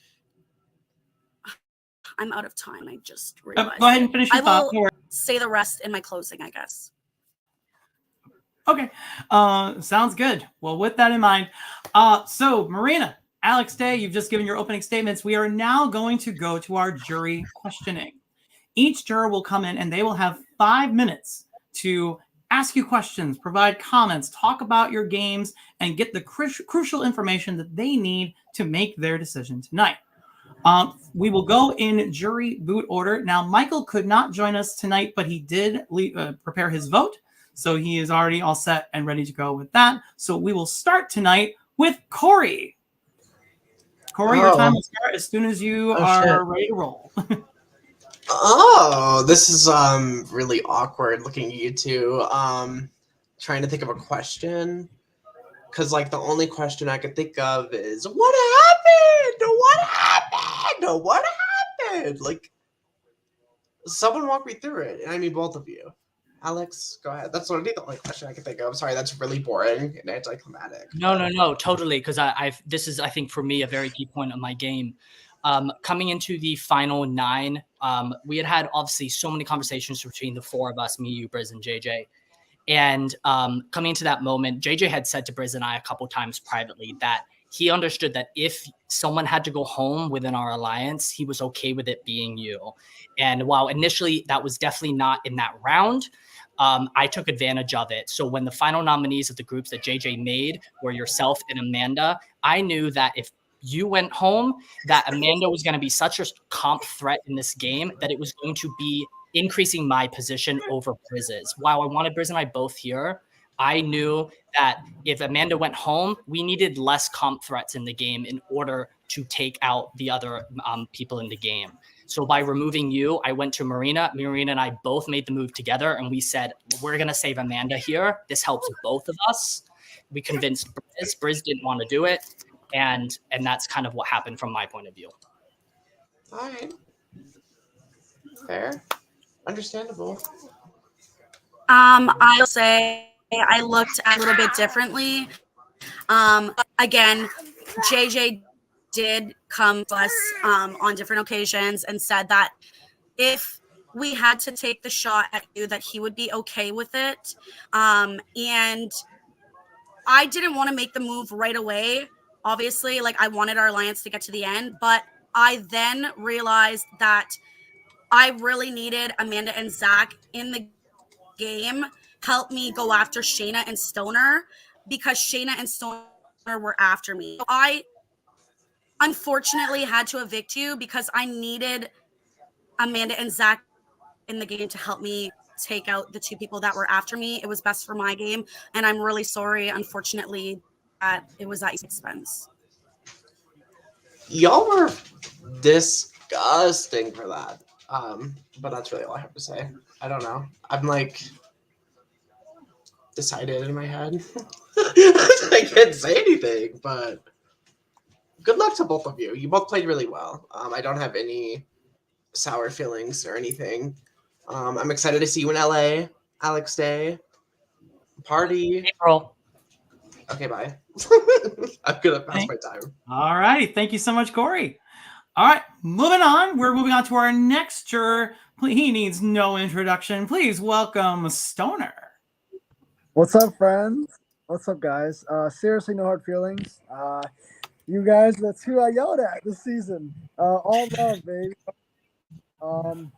I'm out of time. I just realized. Go ahead and finish your thought. I will say the rest in my closing, I guess. Okay. Sounds good. Well, with that in mind, so Marina, Alex Day, you've just given your opening statements. We are now going to go to our jury questioning. Each juror will come in and they will have 5 minutes to ask you questions, provide comments, talk about your games, and get the crucial information that they need to make their decision tonight. We will go in jury boot order. Now, Michael could not join us tonight, but he did prepare his vote. So he is already all set and ready to go with that. So we will start tonight with Corey. Corey, your time will start as soon as you are ready to roll. Oh, this is really awkward looking at you two. Trying to think of a question. Because, like, the only question I could think of is, what happened? What happened? What happened? Like, someone walk me through it. I mean, both of you. Alex, go ahead. That's literally the only question I can think of. Sorry, that's really boring and anticlimactic. No, totally. Because this is, I think, for me, a very key point of my game. Coming into the final 9, we had obviously so many conversations between the 4 of us, me, you, Briz, and JJ. And coming into that moment, JJ had said to Briz and I a couple times privately that he understood that if someone had to go home within our alliance, he was okay with it being you. And while initially that was definitely not in that round, I took advantage of it. So when the final nominees of the groups that JJ made were yourself and Amanda, I knew that if you went home, that Amanda was going to be such a comp threat in this game that it was going to be increasing my position over Briz's. While I wanted Briz and I both here, I knew that if Amanda went home, we needed less comp threats in the game in order to take out the other people in the game. So by removing you, I went to Marina. Marina and I both made the move together, and we said, we're going to save Amanda here. This helps both of us. We convinced Briz. Briz didn't want to do it, and that's kind of what happened from my point of view. All right. Fair. Understandable. I'll say I looked a little bit differently. Again, JJ did come to us on different occasions and said that if we had to take the shot at you, that he would be okay with it. And I didn't want to make the move right away. Obviously, like, I wanted our alliance to get to the end, but I then realized that I really needed Amanda and Zach in the game help me go after Shayna and Stoner, because Shayna and Stoner were after me. I unfortunately had to evict you because I needed Amanda and Zach in the game to help me take out the 2 people that were after me. It was best for my game, and I'm really sorry, unfortunately, that it was at expense. Y'all were disgusting for that. But that's really all I have to say. I don't know. I'm like decided in my head. I can't say anything, but good luck to both of you. You both played really well. I don't have any sour feelings or anything. I'm excited to see you in LA, Alex Day. Party. April. Okay, bye. I'm gonna pass my time. All right. Thank you so much, Corey. All right, moving on. We're moving on to our next juror. He needs no introduction. Please welcome Stoner. What's up, friends? What's up, guys? Seriously, no hard feelings. You guys, that's who I yelled at this season. All love, baby. All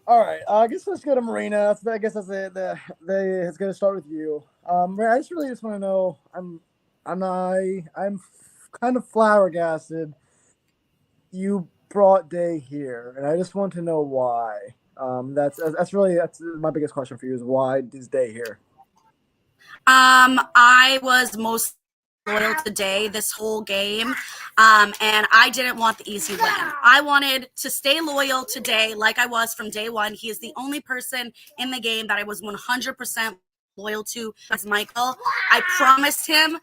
right, I guess let's go to Marina. I guess that's it. It's gonna start with you. I just want to know. I'm kind of flabbergasted. You brought Day here, and I just want to know why. That's my biggest question for you is why is Day here? I was most loyal to Day this whole game, and I didn't want the easy win. I wanted to stay loyal to Day like I was from day one. He is the only person in the game that I was 100% loyal to as Michael. I promised him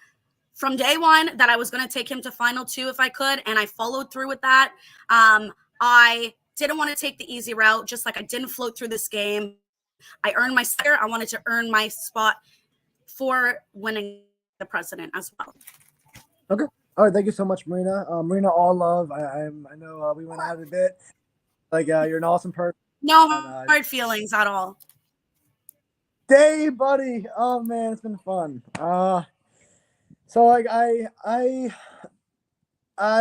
from day one that I was going to take him to final 2 if I could, and I followed through with that. I didn't want to take the easy route, just like I didn't float through this game. I earned my sticker. I wanted to earn my spot for winning the president as well. Okay. All right. Thank you so much, Marina. Marina, all love. I know we went out a bit. Like you're an awesome person. No And, hard feelings at all. Dave, buddy. Oh man, it's been fun. So like I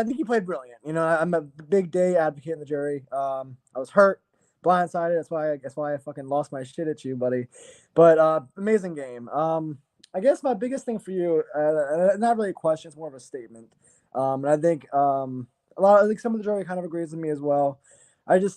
think you played brilliant. You know, I'm a big Day advocate in the jury. I was hurt, blindsided. That's why I fucking lost my shit at you, buddy. But amazing game. I guess my biggest thing for you, not really a question, it's more of a statement. And I think I think some of the jury kind of agrees with me as well.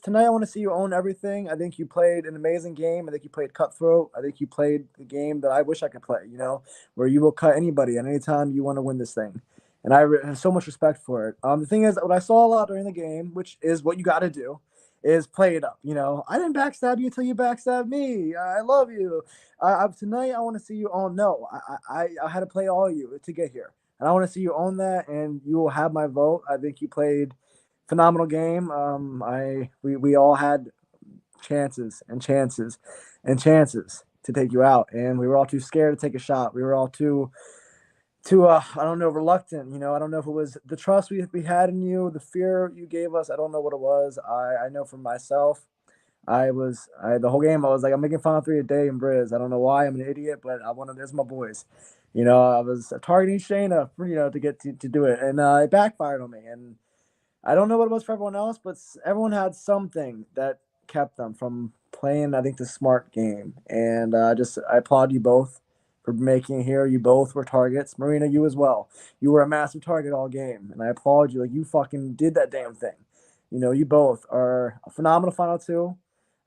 Tonight I want to see you own everything. I think you played an amazing game. I think you played cutthroat. I think you played the game that I wish I could play. You know, where you will cut anybody at any time you want to win this thing. And I have so much respect for it. The thing is, what I saw a lot during the game, which is what you got to do, is play it up. You know, I didn't backstab you until you backstabbed me. I love you. Tonight, I want to see you own. No, I had to play all you to get here, and I want to see you own that, and you will have my vote. I think you played phenomenal game. We all had chances and chances and chances to take you out, and we were all too scared to take a shot. We were all too I don't know, reluctant. You know, I don't know if it was the trust we had in you, the fear you gave us. I don't know what it was. I know for myself, the whole game I was like, I'm making Final 3 a day in Briz. I don't know why, I'm an idiot, but there's my boys. You know, I was targeting Shayna for, to get to do it, and it backfired on me. And I don't know what it was for everyone else, but everyone had something that kept them from playing, I think, the smart game. And I applaud you both for making it here. You both were targets. Marina, you as well. You were a massive target all game, and I applaud you. Like, you fucking did that damn thing. You know, you both are a phenomenal Final 2.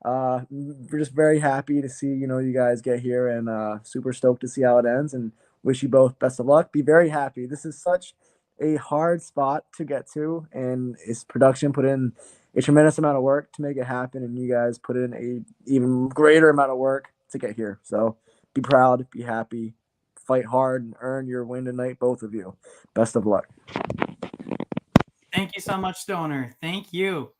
We're just very happy to see, you guys get here, and super stoked to see how it ends, and wish you both best of luck. Be very happy. This is such a hard spot to get to, and its production put in a tremendous amount of work to make it happen, and you guys put in a even greater amount of work to get here. So be proud, be happy, fight hard, and earn your win tonight, both of you. Best of luck. Thank you so much, Stoner. Thank you.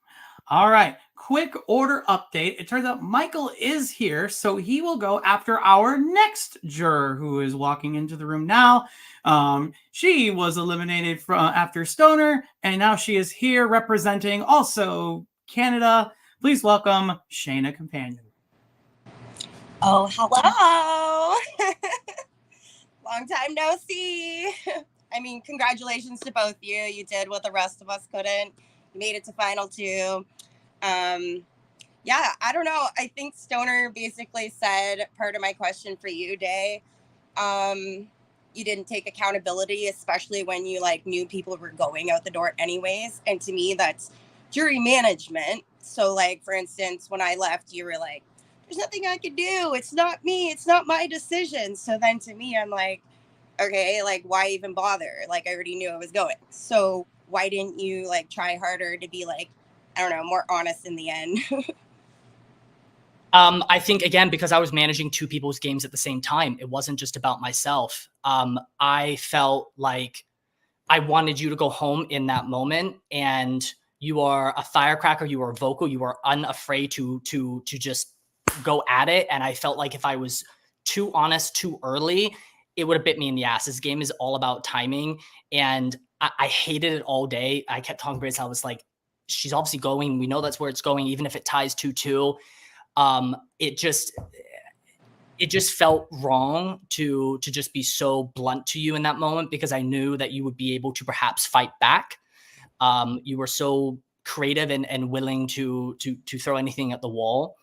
All right, quick order update. It turns out Michael is here, so he will go after our next juror who is walking into the room now. She was eliminated after Stoner, and now she is here representing also Canada. Please welcome Shayna Companion. Oh, hello. Long time no see. I mean, congratulations to both you. You did what the rest of us couldn't. You made it to Final 2. Yeah, I don't know. I think Stoner basically said part of my question for you, Day. You didn't take accountability, especially when you knew people were going out the door anyways. And to me, that's jury management. So for instance, when I left, you were like, there's nothing I could do. It's not me. It's not my decision. So then to me, I'm like, okay, why even bother? I already knew I was going. So why didn't you try harder to be I don't know, more honest in the end? I think, again, because I was managing two people's games at the same time, it wasn't just about myself. I felt like I wanted you to go home in that moment, and you are a firecracker. You are vocal. You are unafraid to just go at it. And I felt like if I was too honest too early, it would have bit me in the ass. This game is all about timing, and I hated it all day. I kept telling Grace, I was like, she's obviously going. We know that's where it's going, even if it ties 2-2. It just felt wrong to just be so blunt to you in that moment, because I knew that you would be able to perhaps fight back. You were so creative and willing to throw anything at the wall.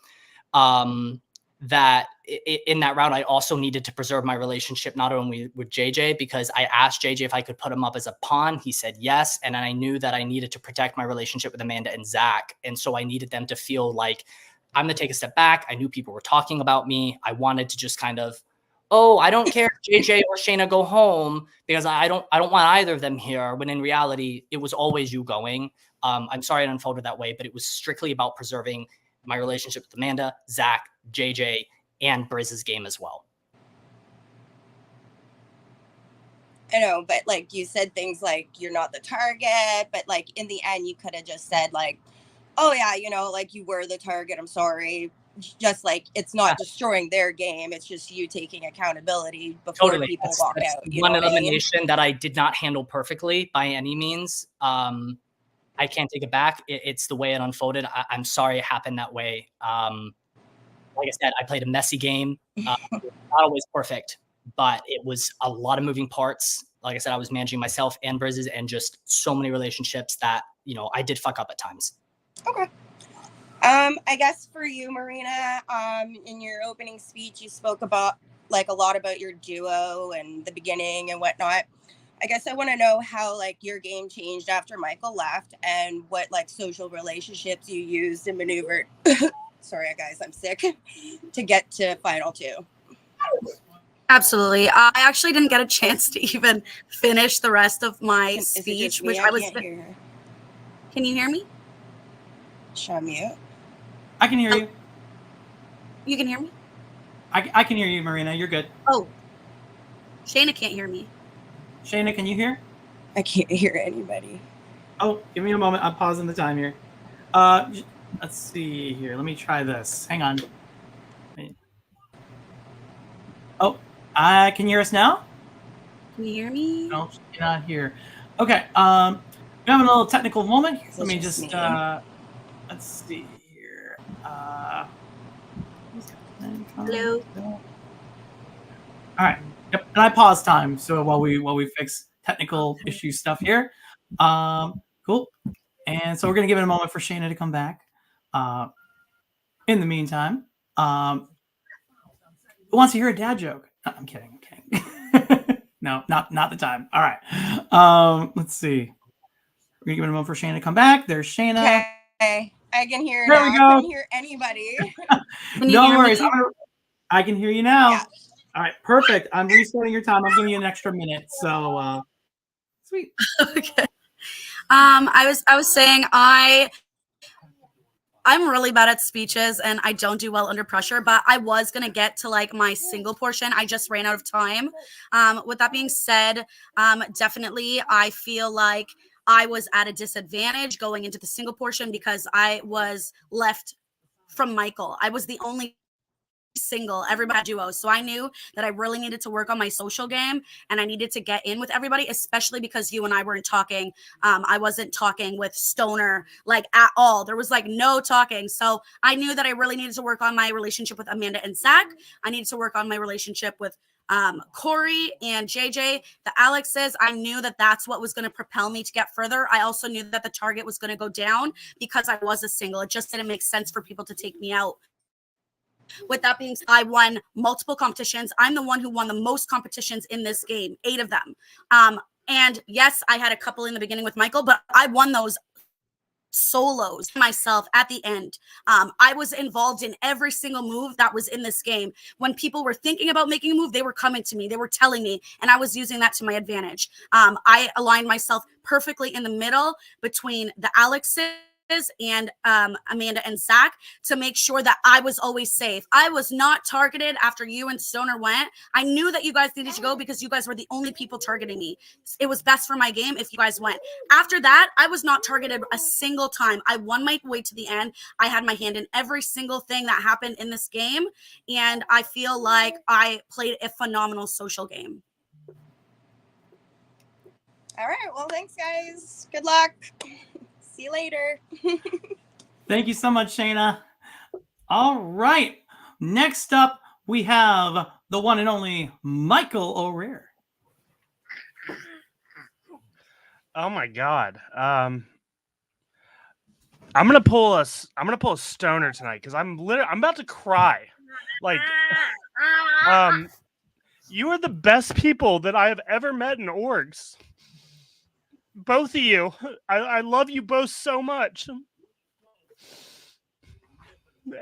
That in that round, I also needed to preserve my relationship, not only with JJ, because I asked JJ if I could put him up as a pawn. He said yes. And I knew that I needed to protect my relationship with Amanda and Zach. And so I needed them to feel like I'm going to take a step back. I knew people were talking about me. I wanted to just kind of, I don't care if JJ or Shayna go home, because I don't want either of them here, when in reality, it was always you going. I'm sorry it unfolded that way, but it was strictly about preserving my relationship with Amanda, Zach, JJ, and Briz's game as well. I know, but you said things like you're not the target, but in the end, you could have just said oh yeah, you were the target. I'm sorry. just like it's not destroying their game. It's just you taking accountability before people walk out. You one know what I mean? elimination that I did not handle perfectly by any means. I can't take it back. It's the way it unfolded. I'm sorry it happened that way. Like I said, I played a messy game. Not always perfect, but it was a lot of moving parts. Like I said, I was managing myself and Brizz's and just so many relationships that, I did fuck up at times. Okay. I guess for you, Marina, in your opening speech, you spoke about a lot about your duo and the beginning and whatnot. I guess I want to know how your game changed after Michael left and what social relationships you used and maneuvered. Sorry, guys, I'm sick. To get to final 2. Absolutely. I actually didn't get a chance to even finish the rest of my speech, which I was. Can you hear me? Should I mute? I can hear you. You can hear me? I can hear you, Marina. You're good. Oh. Shayna can't hear me. Shayna, can you hear? I can't hear anybody. Oh, give me a moment. I'm pausing the time here. Let's see here. Let me try this. Hang on. Oh, can you hear us now? Can you hear me? No, she's not here. Okay. We're having a little technical moment. Let me just let's see here. Hello. All right. Yep. And I pause time so while we fix technical issue stuff here. Cool. And so we're gonna give it a moment for Shayna to come back. In the meantime, who wants to hear a dad joke? No, I'm kidding. No, not the time. All right. Let's see. We're gonna give it a moment for Shayna to come back. There's Shayna. Okay. I can hear There now. we go. I couldn't hear anybody. No worries. I can hear you now. Yeah. All right, perfect. I'm restarting your time. I'm giving you an extra minute. So sweet. Okay. I was saying I'm really bad at speeches and I don't do well under pressure, but I was going to get to my single portion. I just ran out of time. With that being said, definitely I feel like I was at a disadvantage going into the single portion because I was left from Michael. I was the only single, everybody duo. So I knew that I really needed to work on my social game and I needed to get in with everybody, especially because you and I weren't talking. I wasn't talking with Stoner at all. There was no talking. So I knew that I really needed to work on my relationship with Amanda and Zach. I needed to work on my relationship with Corey and JJ, the Alexes. I knew that that's what was going to propel me to get further. I also knew that the target was going to go down because I was a single. It just didn't make sense for people to take me out. With that being said, I won multiple competitions. I'm the one who won the most competitions in this game, 8 of them. And yes, I had a couple in the beginning with Michael, but I won those solos myself at the end. I was involved in every single move that was in this game. When people were thinking about making a move, they were coming to me, they were telling me, and I was using that to my advantage. I aligned myself perfectly in the middle between the Alexes and Amanda and Zach to make sure that I was always safe. I was not targeted after you and Stoner went. I knew that you guys needed to go because you guys were the only people targeting me. It was best for my game if you guys went. After that, I was not targeted a single time. I won my way to the end. I had my hand in every single thing that happened in this game, and I feel like I played a phenomenal social game. All right. Well, thanks, guys. Good luck. See you later. Thank you so much, Shayna. All right. Next up, we have the one and only Michael O'Rear. Oh my God. I'm gonna pull a Stoner tonight because I'm about to cry. You are the best people that I have ever met in orgs. Both of you. I love you both so much.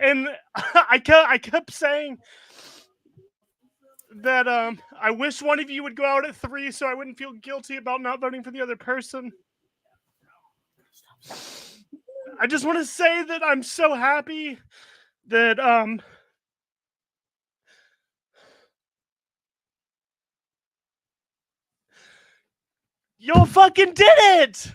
And I kept saying that I wish one of you would go out at 3 so I wouldn't feel guilty about not voting for the other person. I just want to say that I'm so happy that y'all fucking did it!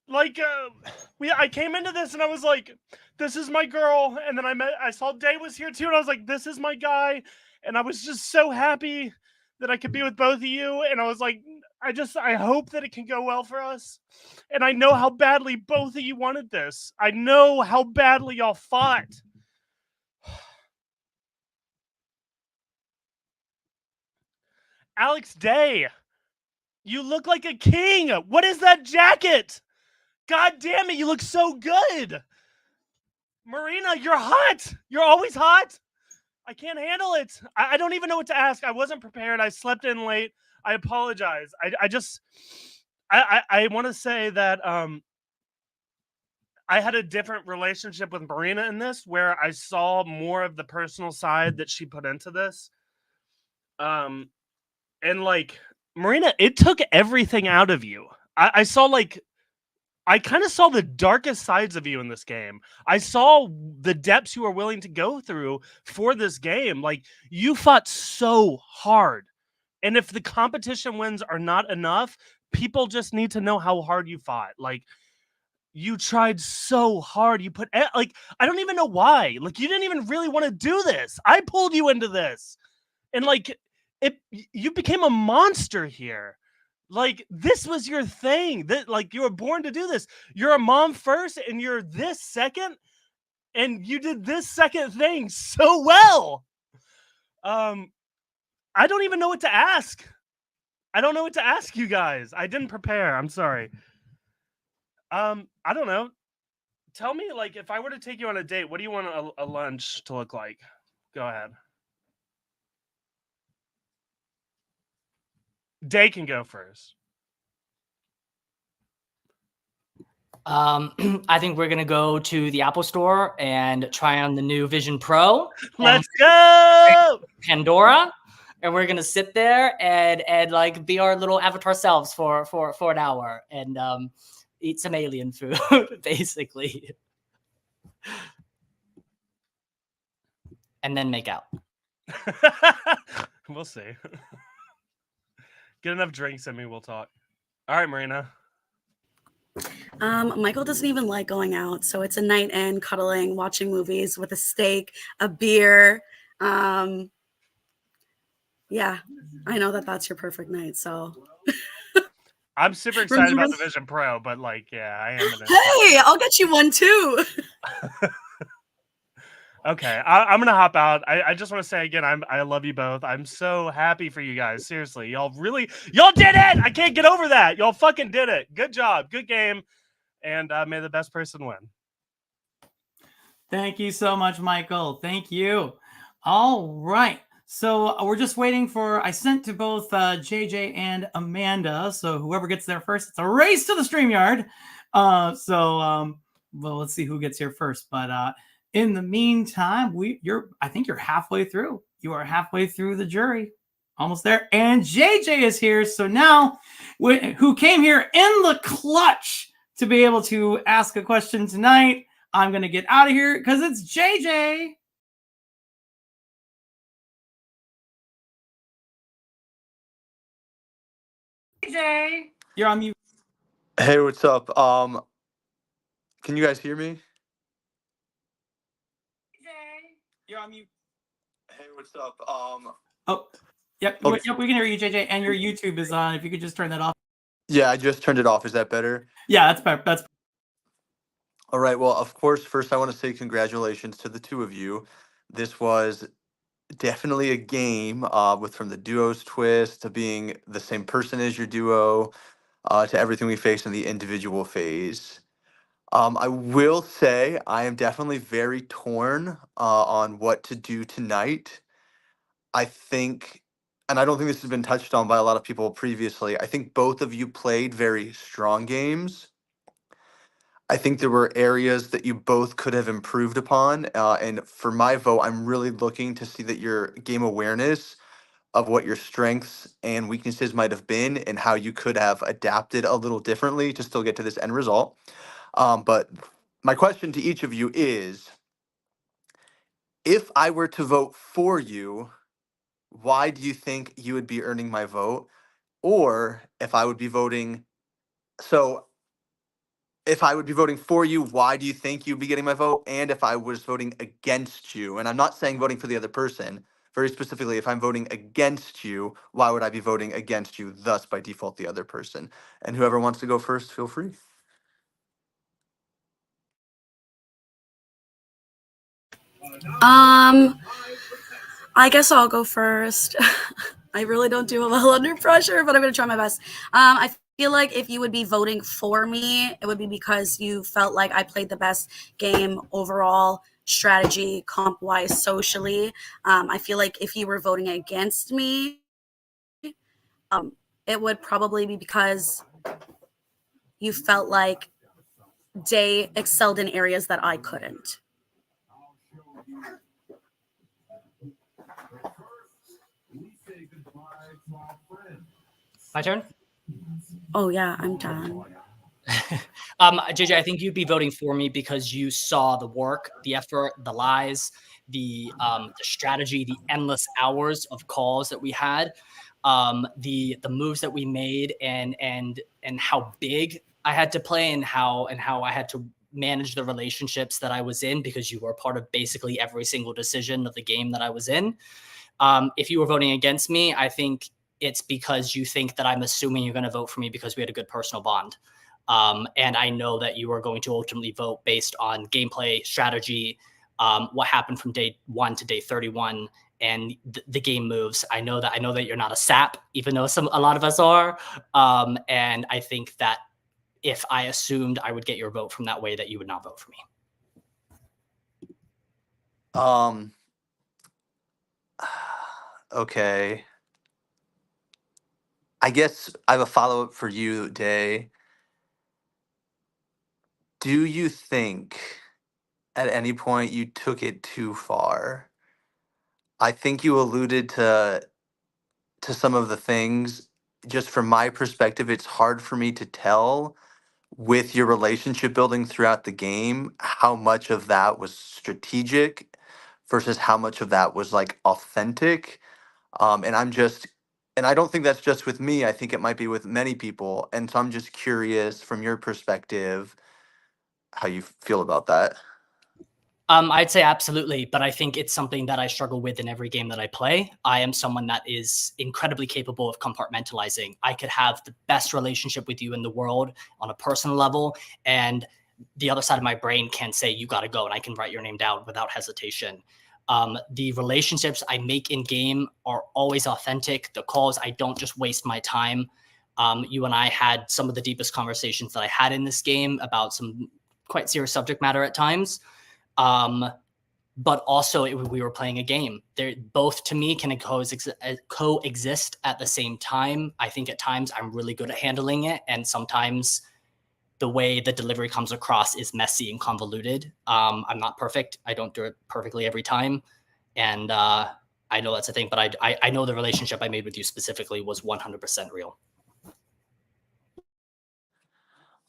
like I came into this and I was like, this is my girl, and then I saw Day was here too, and I was like, this is my guy, and I was just so happy that I could be with both of you, and I was like, I hope that it can go well for us, and I know how badly both of you wanted this. I know how badly y'all fought. Alex Day, you look like a king. What is that jacket? God damn it, you look so good. Marina, you're hot. You're always hot. I can't handle it. I don't even know what to ask. I wasn't prepared. I slept in late. I apologize. I want to say that I had a different relationship with Marina in this, where I saw more of the personal side that she put into this. And like, Marina, it took everything out of you. I kind of saw the darkest sides of you in this game. I saw the depths you were willing to go through for this game. Like, you fought so hard. And if the competition wins are not enough, people just need to know how hard you fought. Like, you tried so hard. You put, like, I don't even know why. Like, you didn't even really want to do this. I pulled you into this. And like, you became a monster here. Like, this was your thing. That, like, you were born to do this. You're a mom first, and you're this second, and you did this second thing so well. I don't even know what to ask. I don't know what to ask you guys. I didn't prepare. I'm sorry. I don't know. Tell me, like, if I were to take you on a date, what do you want a lunch to look like? Go ahead. Day can go first. I think we're gonna go to the Apple Store and try on the new Vision Pro. Let's go, Pandora, and we're gonna sit there and like be our little avatar selves for an hour and eat some alien food, basically, and then make out. We'll see. Get enough drinks in me, we'll talk. All right, Marina. Michael doesn't even like going out, so it's a night in, cuddling, watching movies with a steak, a beer. Yeah, I know that that's your perfect night. So I'm super excited about the Vision Pro, but like, yeah, I am. Hey, I'll get you one too. Okay, I'm gonna hop out. I just want to say again, I love you both. I'm so happy for you guys. Seriously, y'all did it. I can't get over that. Y'all fucking did it. Good job. Good game. And may the best person win. Thank you so much, Michael. Thank you. All right. So we're just waiting for, I sent to both JJ and Amanda. So whoever gets there first, it's a race to the StreamYard. Well, let's see who gets here first. But in the meantime, I think you're halfway through. You are halfway through the jury. Almost there. And JJ is here. So now, who came here in the clutch to be able to ask a question tonight. I'm going to get out of here because it's JJ. JJ, you're on mute. Hey, what's up? Can you guys hear me? JJ, you're on mute. Hey, what's up? Yep, we can hear you, JJ, and your YouTube is on. If you could just turn that off. Yeah, I just turned it off. Is that better? Yeah, that's better. That's all right. Well, of course, first I want to say congratulations to the two of you. This was definitely a game from the duos twist to being the same person as your duo to everything we faced in the individual phase. I will say I am definitely very torn on what to do tonight. I think, and I don't think this has been touched on by a lot of people previously, I think both of you played very strong games. I think there were areas that you both could have improved upon. And for my vote, I'm really looking to see that your game awareness of what your strengths and weaknesses might have been and how you could have adapted a little differently to still get to this end result. But my question to each of you is, if I were to vote for you, why do you think you would be earning my vote? Or if I would be voting, so if I would be voting for you, why do you think you'd be getting my vote? And if I was voting against you, and I'm not saying voting for the other person, very specifically, if I'm voting against you, why would I be voting against you? Thus, by default, the other person. And whoever wants to go first, feel free. I guess I'll go first. I really don't do well under pressure, but I'm going to try my best. I feel like if you would be voting for me, it would be because you felt like I played the best game overall, strategy, comp-wise, socially. I feel like if you were voting against me, it would probably be because you felt like Day excelled in areas that I couldn't. My turn? Oh, yeah, I'm done. JJ, I think you'd be voting for me because you saw the work, the effort, the lies, the strategy, the endless hours of calls that we had, the moves that we made, and how big I had to play, and how I had to manage the relationships that I was in, because you were part of basically every single decision of the game that I was in. If you were voting against me, I think it's because you think that I'm assuming you're going to vote for me because we had a good personal bond. And I know that you are going to ultimately vote based on gameplay, strategy, what happened from day 1 to day 31, and the game moves. I know that you're not a sap, even though a lot of us are. And I think that if I assumed I would get your vote from that way, that you would not vote for me. Okay. I guess I have a follow-up for you, Day. Do you think at any point you took it too far? I think you alluded to some of the things. Just from my perspective, it's hard for me to tell with your relationship building throughout the game how much of that was strategic versus how much of that was like authentic. And I don't think that's just with me. I think it might be with many people. And so I'm just curious from your perspective how you feel about that. I'd say absolutely, but I think it's something that I struggle with in every game that I play. I am someone that is incredibly capable of compartmentalizing. I could have the best relationship with you in the world on a personal level, and the other side of my brain can say, you got to go, and I can write your name down without hesitation. The relationships I make in game are always authentic. The calls, I don't just waste my time. You and I had some of the deepest conversations that I had in this game about some quite serious subject matter at times. But also we were playing a game. They're both, to me, can coexist at the same time. I think at times I'm really good at handling it, and sometimes the way the delivery comes across is messy and convoluted. I'm not perfect. I don't do it perfectly every time, and I know that's a thing. But I know the relationship I made with you specifically was 100% real.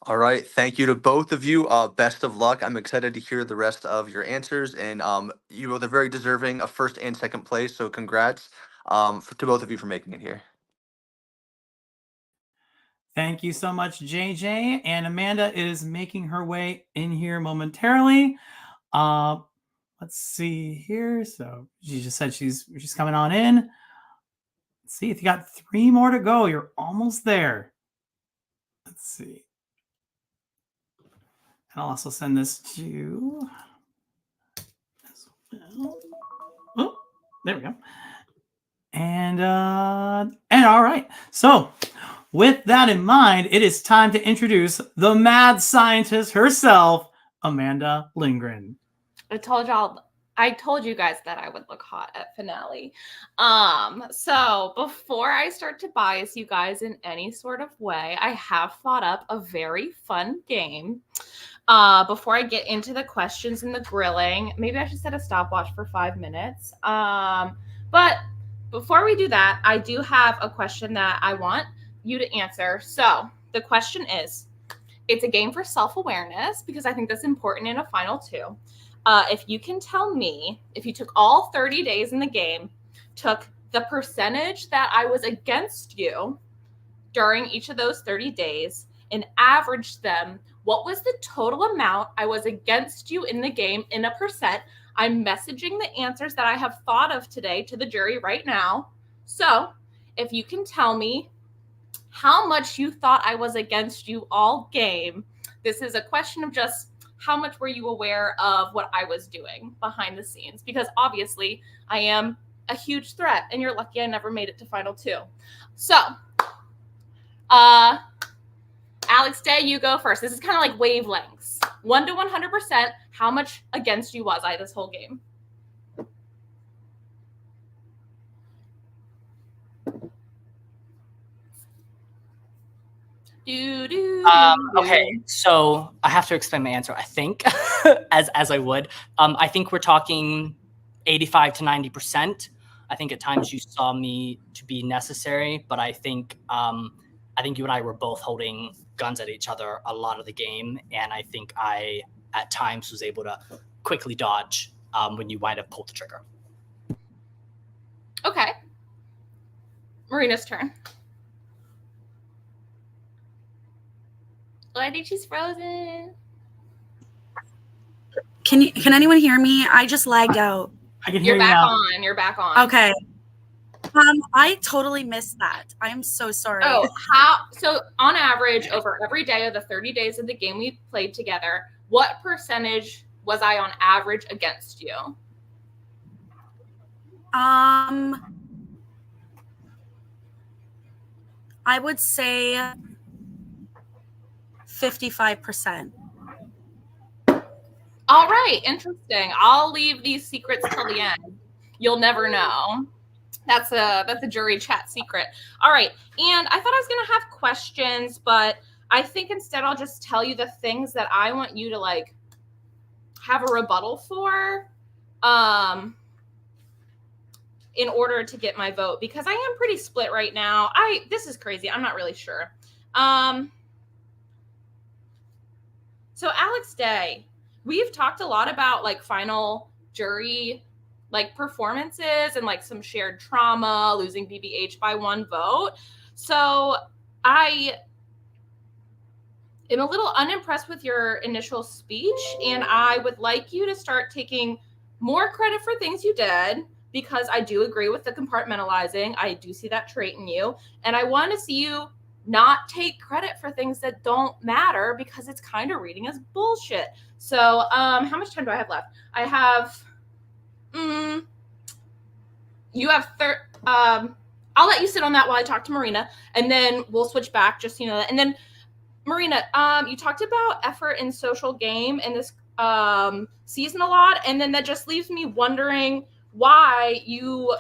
All right. Thank you to both of you. Best of luck. I'm excited to hear the rest of your answers. And you both are very deserving of first and second place. So congrats to both of you for making it here. Thank you so much, JJ. And Amanda is making her way in here momentarily. Let's see here. So she just said she's coming on in. Let's see, if you got 3 more to go, you're almost there. Let's see. And I'll also send this to as well. Oh, there we go. And all right. So with that in mind, it is time to introduce the mad scientist herself, Amanda Lindgren. I told you guys that I would look hot at finale. So before I start to bias you guys in any sort of way, I have thought up a very fun game. Before I get into the questions and the grilling, maybe I should set a stopwatch for 5 minutes. But before we do that, I do have a question that I want you to answer. So the question is, it's a game for self-awareness because I think that's important in a final 2. If you can tell me, if you took all 30 days in the game, took the percentage that I was against you during each of those 30 days and averaged them What was the total amount I was against you in the game in a percent? I'm messaging the answers that I have thought of today to the jury right now. So if you can tell me how much you thought I was against you all game, this is a question of just how much were you aware of what I was doing behind the scenes? Because obviously I am a huge threat, and you're lucky I never made it to Final 2. So, Alex Day, you go first. This is kind of like wavelengths. 1 to 100%, how much against you was I this whole game? Okay, so I have to explain my answer. I think, as I would, I think we're talking 85 to 90%. I think at times you saw me to be necessary, but I think you and I were both holding guns at each other a lot of the game, and I think I at times was able to quickly dodge when you might have pulled the trigger. Okay. Marina's turn. Oh, I think she's frozen. Can anyone hear me? I just lagged out. I can hear You're you back now. on. You're back on. Okay. I totally missed that. I'm so sorry. Oh, so on average, over every day of the 30 days of the game we played together, what percentage was I on average against you? I would say 55%. All right, interesting. I'll leave these secrets till the end. You'll never know. That's a jury chat secret. All right, and I thought I was gonna have questions, but I think instead I'll just tell you the things that I want you to like have a rebuttal for, in order to get my vote, because I am pretty split right now. This is crazy. I'm not really sure. So Alex Day, we've talked a lot about like final jury like performances and like some shared trauma, losing BBH by 1 vote. So I am a little unimpressed with your initial speech, and I would like you to start taking more credit for things you did, because I do agree with the compartmentalizing. I do see that trait in you, and I want to see you not take credit for things that don't matter, because it's kind of reading as bullshit. So how much time do I have left? I have you have I'll let you sit on that while I talk to Marina, and then we'll switch back, just you know that. And then Marina, you talked about effort in social game in this season a lot, and then that just leaves me wondering why you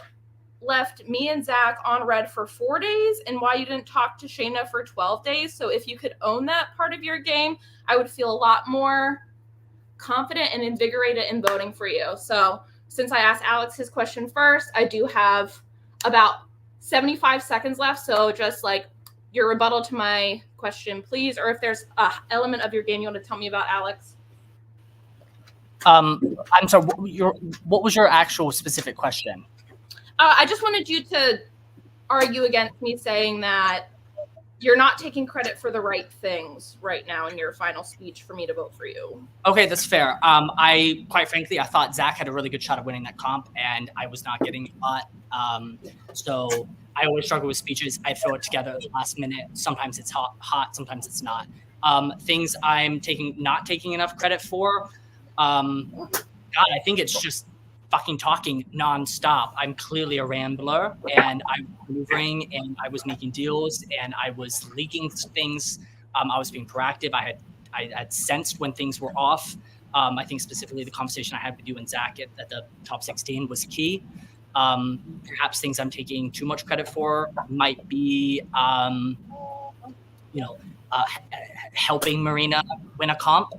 left me and Zach on red for 4 days, and why you didn't talk to Shayna for 12 days. So if you could own that part of your game, I would feel a lot more confident and invigorated in voting for you. So since I asked Alex his question first, I do have about 75 seconds left. So just like your rebuttal to my question, please, or if there's an element of your game you want to tell me about, Alex. I'm sorry, what was your actual specific question? I just wanted you to argue against me saying that you're not taking credit for the right things right now in your final speech for me to vote for you. Okay, that's fair. I quite frankly, I thought Zach had a really good shot at winning that comp, and I was not getting hot. So I always struggle with speeches. I throw it together at the last minute. Sometimes it's hot, sometimes it's not. Things I'm not taking enough credit for. God, I think it's just fucking talking nonstop. I'm clearly a rambler, and I was maneuvering, and I was making deals, and I was leaking things. I was being proactive. I had sensed when things were off. I think specifically the conversation I had with you and Zach at the top 16 was key. Perhaps things I'm taking too much credit for might be, helping Marina win a comp.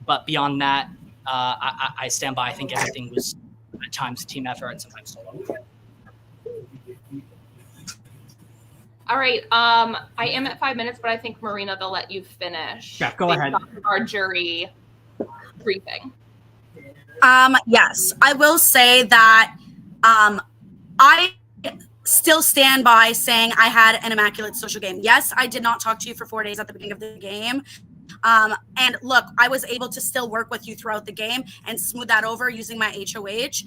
But beyond that, I stand by. I think everything was at times team effort and sometimes solo. All right. I am at 5 minutes, but I think Marina, they'll let you finish. Yeah, go ahead. Our jury briefing. Yes, I will say that I still stand by saying I had an immaculate social game. Yes, I did not talk to you for 4 days at the beginning of the game. And look, I was able to still work with you throughout the game and smooth that over using my HOH.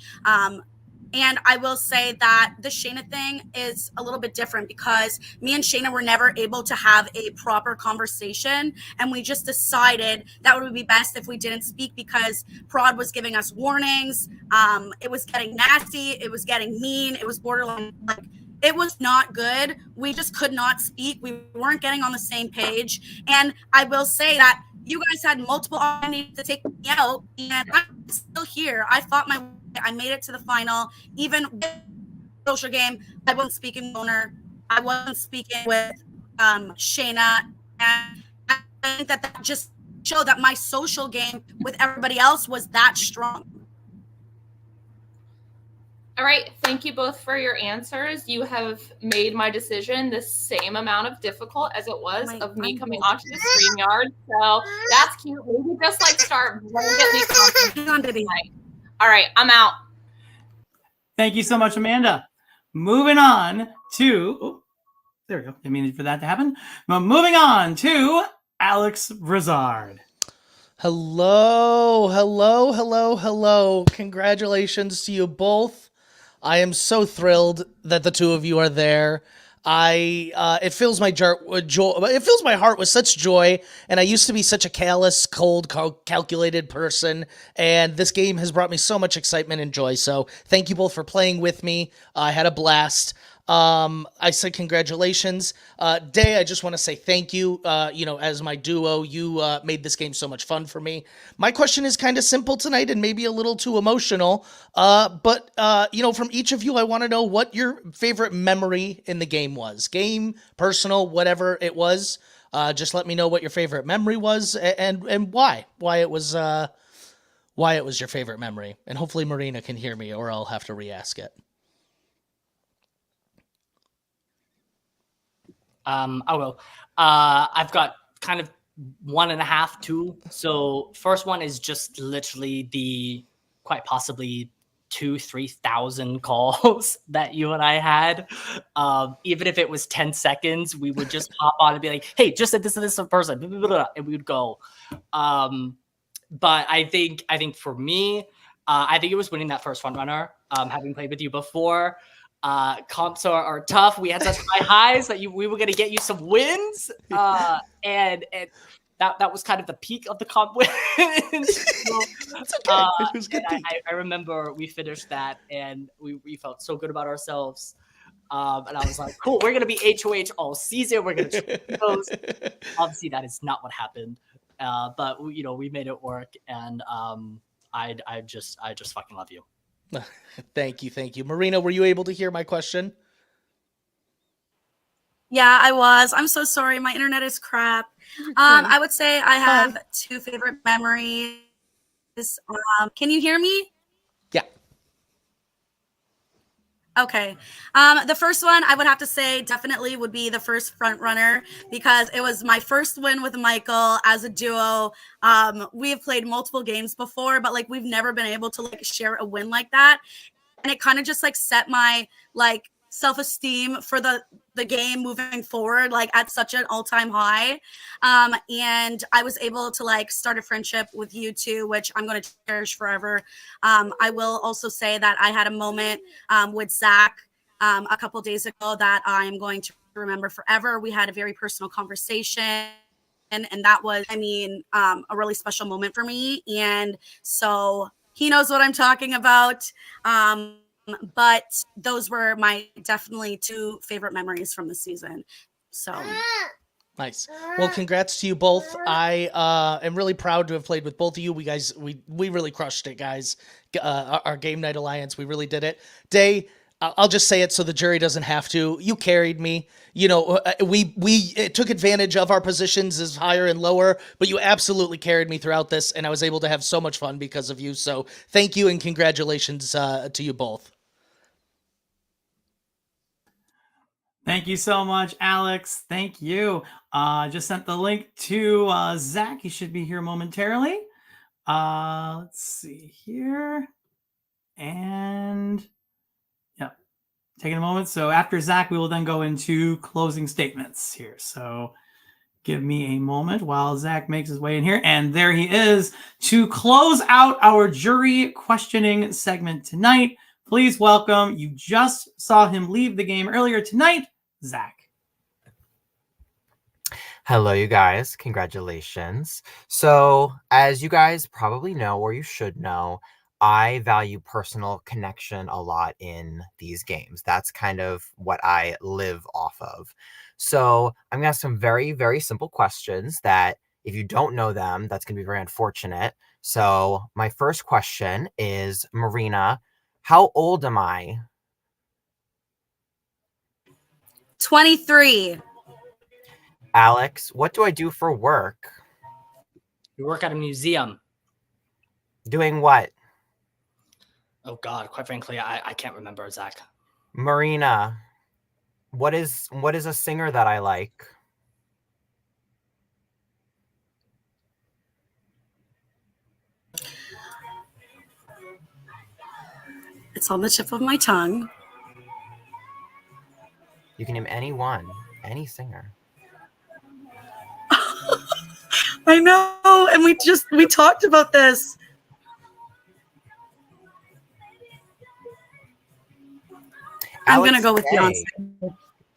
And I will say that the Shayna thing is a little bit different because me and Shayna were never able to have a proper conversation. And we just decided that would be best if we didn't speak because Prod was giving us warnings. It was getting nasty. It was getting mean. It was borderline, like, it was not good. We just could not speak. We weren't getting on the same page. And I will say that you guys had multiple opportunities to take me out, and I'm still here. I fought my way. I made it to the final. Even with the social game, I wasn't speaking with owner. I wasn't speaking with Shayna. And I think that just showed that my social game with everybody else was that strong. All right, thank you both for your answers. You have made my decision the same amount of difficult as it was of me coming onto the StreamYard. So that's cute. Maybe just like start blanketly. All right, I'm out. Thank you so much, Amanda. Moving on to, oh, there we go. I mean for that to happen. But moving on to Alex Brizard. Hello, hello, hello, hello. Congratulations to you both. I am so thrilled that the two of you are there. It fills my it fills my heart with such joy, and I used to be such a callous, cold, calculated person, and this game has brought me so much excitement and joy. So thank you both for playing with me. I had a blast. I said congratulations. Day, I just want to say thank you. As my duo, you made this game so much fun for me. My question is kind of simple tonight and maybe a little too emotional. But from each of you, I want to know what your favorite memory in the game was. Game, personal, whatever it was. Just let me know what your favorite memory was and why. Why it was your favorite memory. And hopefully Marina can hear me or I'll have to re-ask it. I will. I've got kind of 1.5, 2. So first one is just literally the quite possibly 2,000-3,000 calls that you and I had. Even if it was 10 seconds, we would just hop on and be like, "Hey, just said this to this person," blah, blah, blah, and we would go. But I think for me, I think it was winning that first front runner. Having played with you before. Comps are tough. We had such high highs that we were going to get you some wins, and that was kind of the peak of the comp wins. That's okay. It was good. I remember we finished that, and we felt so good about ourselves. And I was like, "Cool, we're going to be HOH all season. We're going to try those." Obviously, that is not what happened, but we made it work, and I just fucking love you. Thank you. Marina, were you able to hear my question? Yeah, I was. I'm so sorry. My internet is crap. I would say I have 2 favorite memories. Can you hear me? Yeah. Okay. The first one I would have to say definitely would be the first front runner because it was my first win with Michael as a duo. We have played multiple games before, but like we've never been able to like share a win like that. And it kind of just like set my like self-esteem for the game moving forward, like at such an all-time high. And I was able to like start a friendship with you two, which I'm going to cherish forever. I will also say that I had a moment with Zach a couple days ago that I'm going to remember forever. We had a very personal conversation. And that was, a really special moment for me. And so he knows what I'm talking about. But those were my definitely 2 favorite memories from the season. So nice. Well, congrats to you both. I am really proud to have played with both of you. We really crushed it, guys. Our game night alliance, we really did it. Day, I'll just say it so the jury doesn't have to. You carried me. We took advantage of our positions as higher and lower, but you absolutely carried me throughout this, and I was able to have so much fun because of you. So thank you and congratulations to you both. Thank you so much, Alex. Thank you. Just sent the link to Zach. He should be here momentarily. Let's see here. And taking a moment. So after Zach, we will then go into closing statements here. So give me a moment while Zach makes his way in here. And there he is to close out our jury questioning segment tonight. Please welcome, you just saw him leave the game earlier tonight, Zach. Hello, you guys. Congratulations. So, as you guys probably know, or you should know, I value personal connection a lot in these games. That's kind of what I live off of. So, I'm going to ask some very, very simple questions that if you don't know them, that's going to be very unfortunate. So, my first question is, Marina, how old am I? 23. Alex, what do I do for work? You work at a museum. Doing what? Oh God, quite frankly, I can't remember, Zach. Marina, what is a singer that I like? It's on the tip of my tongue. You can name any one, any singer. I know, and we talked about this. I'm gonna go with Beyonce.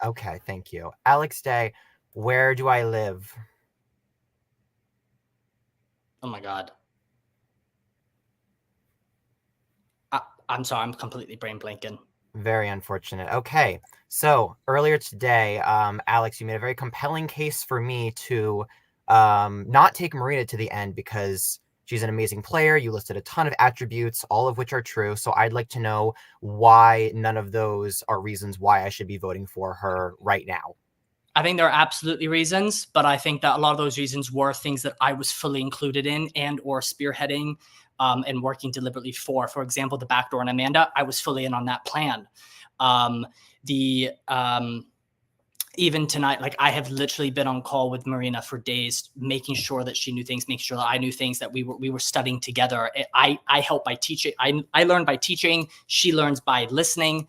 Okay, thank you. Alex Day, where do I live? Oh my God. I'm sorry, I'm completely brain blanking. Very unfortunate. Okay, so earlier today, Alex, you made a very compelling case for me to not take Marina to the end because she's an amazing player. You listed a ton of attributes, all of which are true. So I'd like to know why none of those are reasons why I should be voting for her right now. I think there are absolutely reasons, but I think that a lot of those reasons were things that I was fully included in and or spearheading and working deliberately for. For example, the backdoor and Amanda, I was fully in on that plan. Even tonight, like I have literally been on call with Marina for days, making sure that she knew things, making sure that I knew things, that we were studying together. I help by teaching. I learn by teaching. She learns by listening.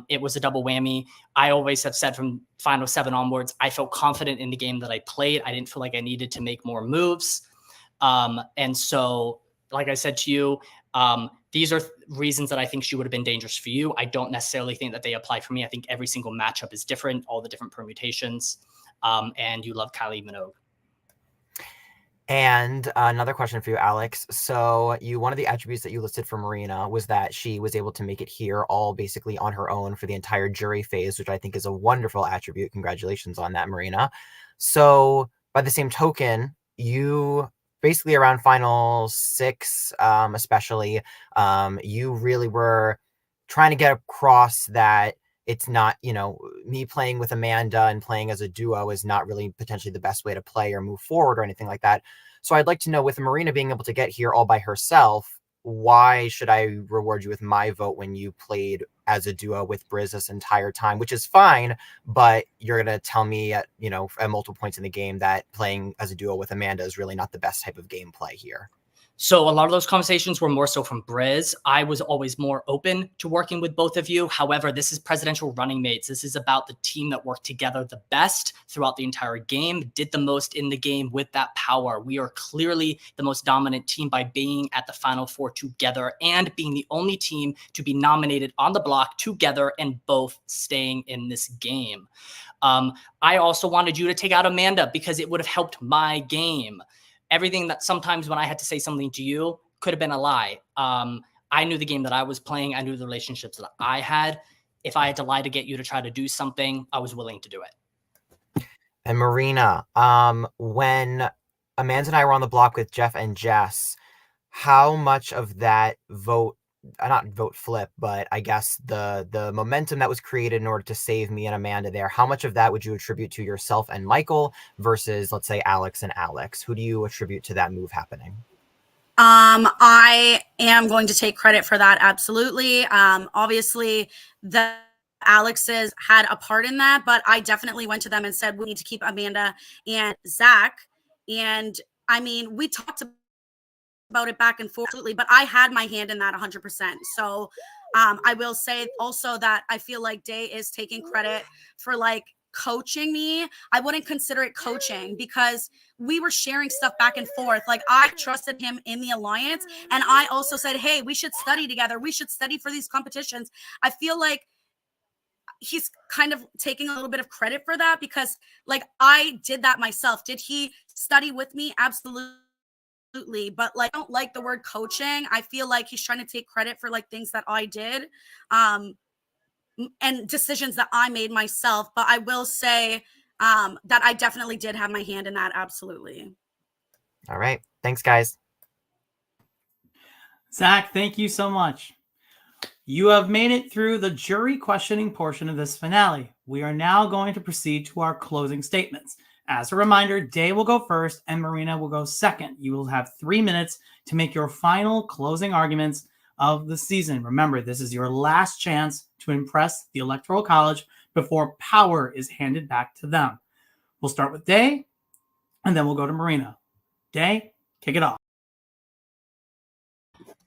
It was a double whammy. I always have said from Final 7 onwards, I felt confident in the game that I played. I didn't feel like I needed to make more moves. And so, like I said to you, these are reasons that I think she would have been dangerous for you. I don't necessarily think that they apply for me. I think every single matchup is different, all the different permutations. And you love Kylie Minogue. And another question for you, Alex. So one of the attributes that you listed for Marina was that she was able to make it here all basically on her own for the entire jury phase, which I think is a wonderful attribute. Congratulations on that, Marina. So by the same token, you basically around final 6, especially, you really were trying to get across that it's not, me playing with Amanda and playing as a duo is not really potentially the best way to play or move forward or anything like that. So I'd like to know, with Marina being able to get here all by herself, why should I reward you with my vote when you played as a duo with Briz this entire time, which is fine, but you're going to tell me at multiple points in the game that playing as a duo with Amanda is really not the best type of gameplay here. So a lot of those conversations were more so from Briz. I was always more open to working with both of you. However, this is presidential running mates. This is about the team that worked together the best throughout the entire game, did the most in the game with that power. We are clearly the most dominant team by being at the Final 4 together and being the only team to be nominated on the block together and both staying in this game. I also wanted you to take out Amanda because it would have helped my game. Everything that sometimes when I had to say something to you could have been a lie. I knew the game that I was playing. I knew the relationships that I had. If I had to lie to get you to try to do something, I was willing to do it. And Marina, when Amanda and I were on the block with Jeff and Jess, how much of that not vote flip, but I guess the momentum that was created in order to save me and Amanda there, how much of that would you attribute to yourself and Michael versus, let's say, Alex and Alex? Who do you attribute to that move happening? I am going to take credit for that. Absolutely. Obviously the Alex's had a part in that, but I definitely went to them and said, we need to keep Amanda and Zach. And I mean, we talked about it back and forth, absolutely, but I had my hand in that 100%. So I will say also that I feel like Day is taking credit for like coaching me. I wouldn't consider it coaching because we were sharing stuff back and forth. Like I trusted him in the alliance, and I also said, hey, we should study together. We should study for these competitions. I feel like he's kind of taking a little bit of credit for that because like I did that myself. Did he study with me? Absolutely. But like I don't like the word coaching. I feel like he's trying to take credit for like things that I did and decisions that I made myself. But I will say that I definitely did have my hand in that. Absolutely. All right. Thanks, guys. Zach, thank you so much. You have made it through the jury questioning portion of this finale. We are now going to proceed to our closing statements. As a reminder, Day will go first and Marina will go second. You will have 3 minutes to make your final closing arguments of the season. Remember, this is your last chance to impress the Electoral College before power is handed back to them. We'll start with Day, and then we'll go to Marina. Day, kick it off.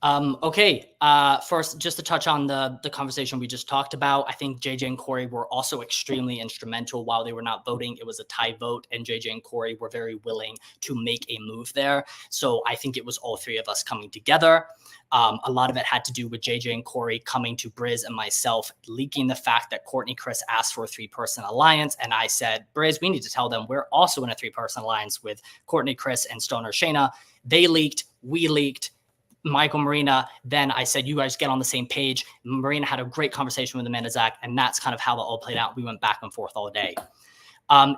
Okay. First, just to touch on the conversation we just talked about, I think JJ and Corey were also extremely instrumental. While they were not voting, it was a tie vote, and JJ and Corey were very willing to make a move there. So I think it was all three of us coming together. A lot of it had to do with JJ and Corey coming to Briz and myself, leaking the fact that Courtney Chris asked for a 3-person alliance. And I said, Briz, we need to tell them we're also in a 3-person alliance with Courtney Chris and Stoner Shayna. They leaked, we leaked. Michael, Marina, then I said, you guys get on the same page. Marina had a great conversation with Amanda Zach, and that's kind of how it all played out. We went back and forth all day.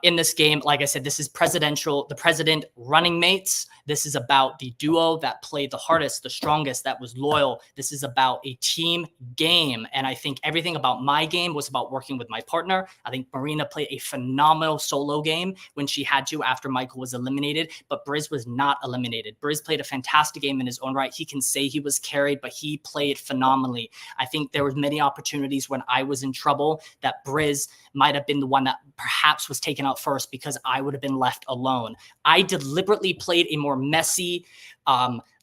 In this game, like I said, this is the president running mates. This is about the duo that played the hardest, the strongest, that was loyal. This is about a team game. And I think everything about my game was about working with my partner. I think Marina played a phenomenal solo game when she had to after Michael was eliminated, but Briz was not eliminated. Briz played a fantastic game in his own right. He can say he was carried, but he played phenomenally. I think there were many opportunities when I was in trouble that Briz might have been the one that perhaps was taken out first because I would have been left alone. I deliberately played a more messy,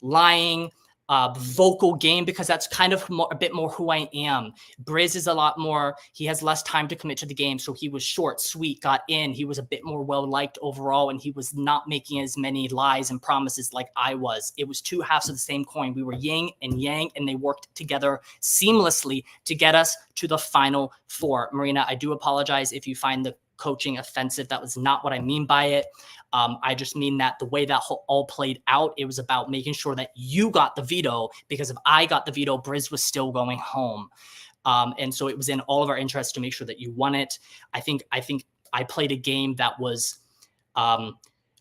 lying, vocal game because that's kind of a bit more who I am. Briz is a lot more, he has less time to commit to the game. So he was short, sweet, got in. He was a bit more well-liked overall, and he was not making as many lies and promises like I was. It was two halves of the same coin. We were yin and yang, and they worked together seamlessly to get us to the final four. Marina, I do apologize if you find the coaching offensive. That was not what I mean by it. I just mean that the way that all played out, it was about making sure that you got the veto, because if I got the veto, Briz was still going home. And so it was in all of our interests to make sure that you won it. I think I played a game that was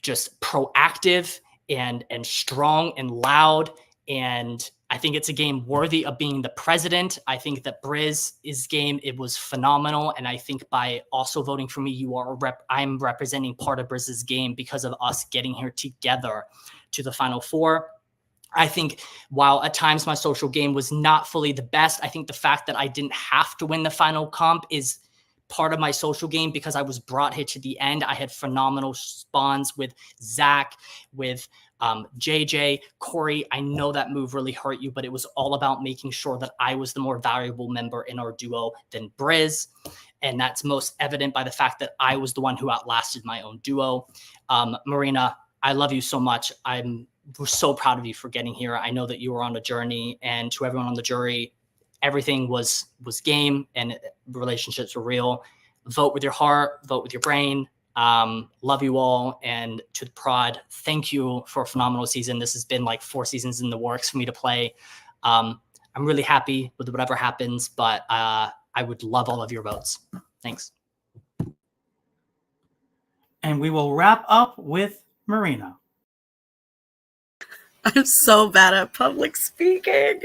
just proactive and strong and loud. And I think it's a game worthy of being the president. I think that Briz's game, it was phenomenal. And I think by also voting for me, I'm representing part of Briz's game because of us getting here together to the final four. I think while at times my social game was not fully the best, I think the fact that I didn't have to win the final comp is part of my social game because I was brought here to the end. I had phenomenal spawns with Zach, with JJ, Corey. I know that move really hurt you, but it was all about making sure that I was the more valuable member in our duo than Briz. And that's most evident by the fact that I was the one who outlasted my own duo. Marina, I love you so much. We're so proud of you for getting here. I know that you were on a journey, and to everyone on the jury, everything was game and relationships were real. Vote with your heart, vote with your brain. Love you all. And to the prod, thank you for a phenomenal season. This has been like 4 seasons in the works for me to play. I'm really happy with whatever happens, but I would love all of your votes. Thanks. And we will wrap up with Marina. I'm so bad at public speaking.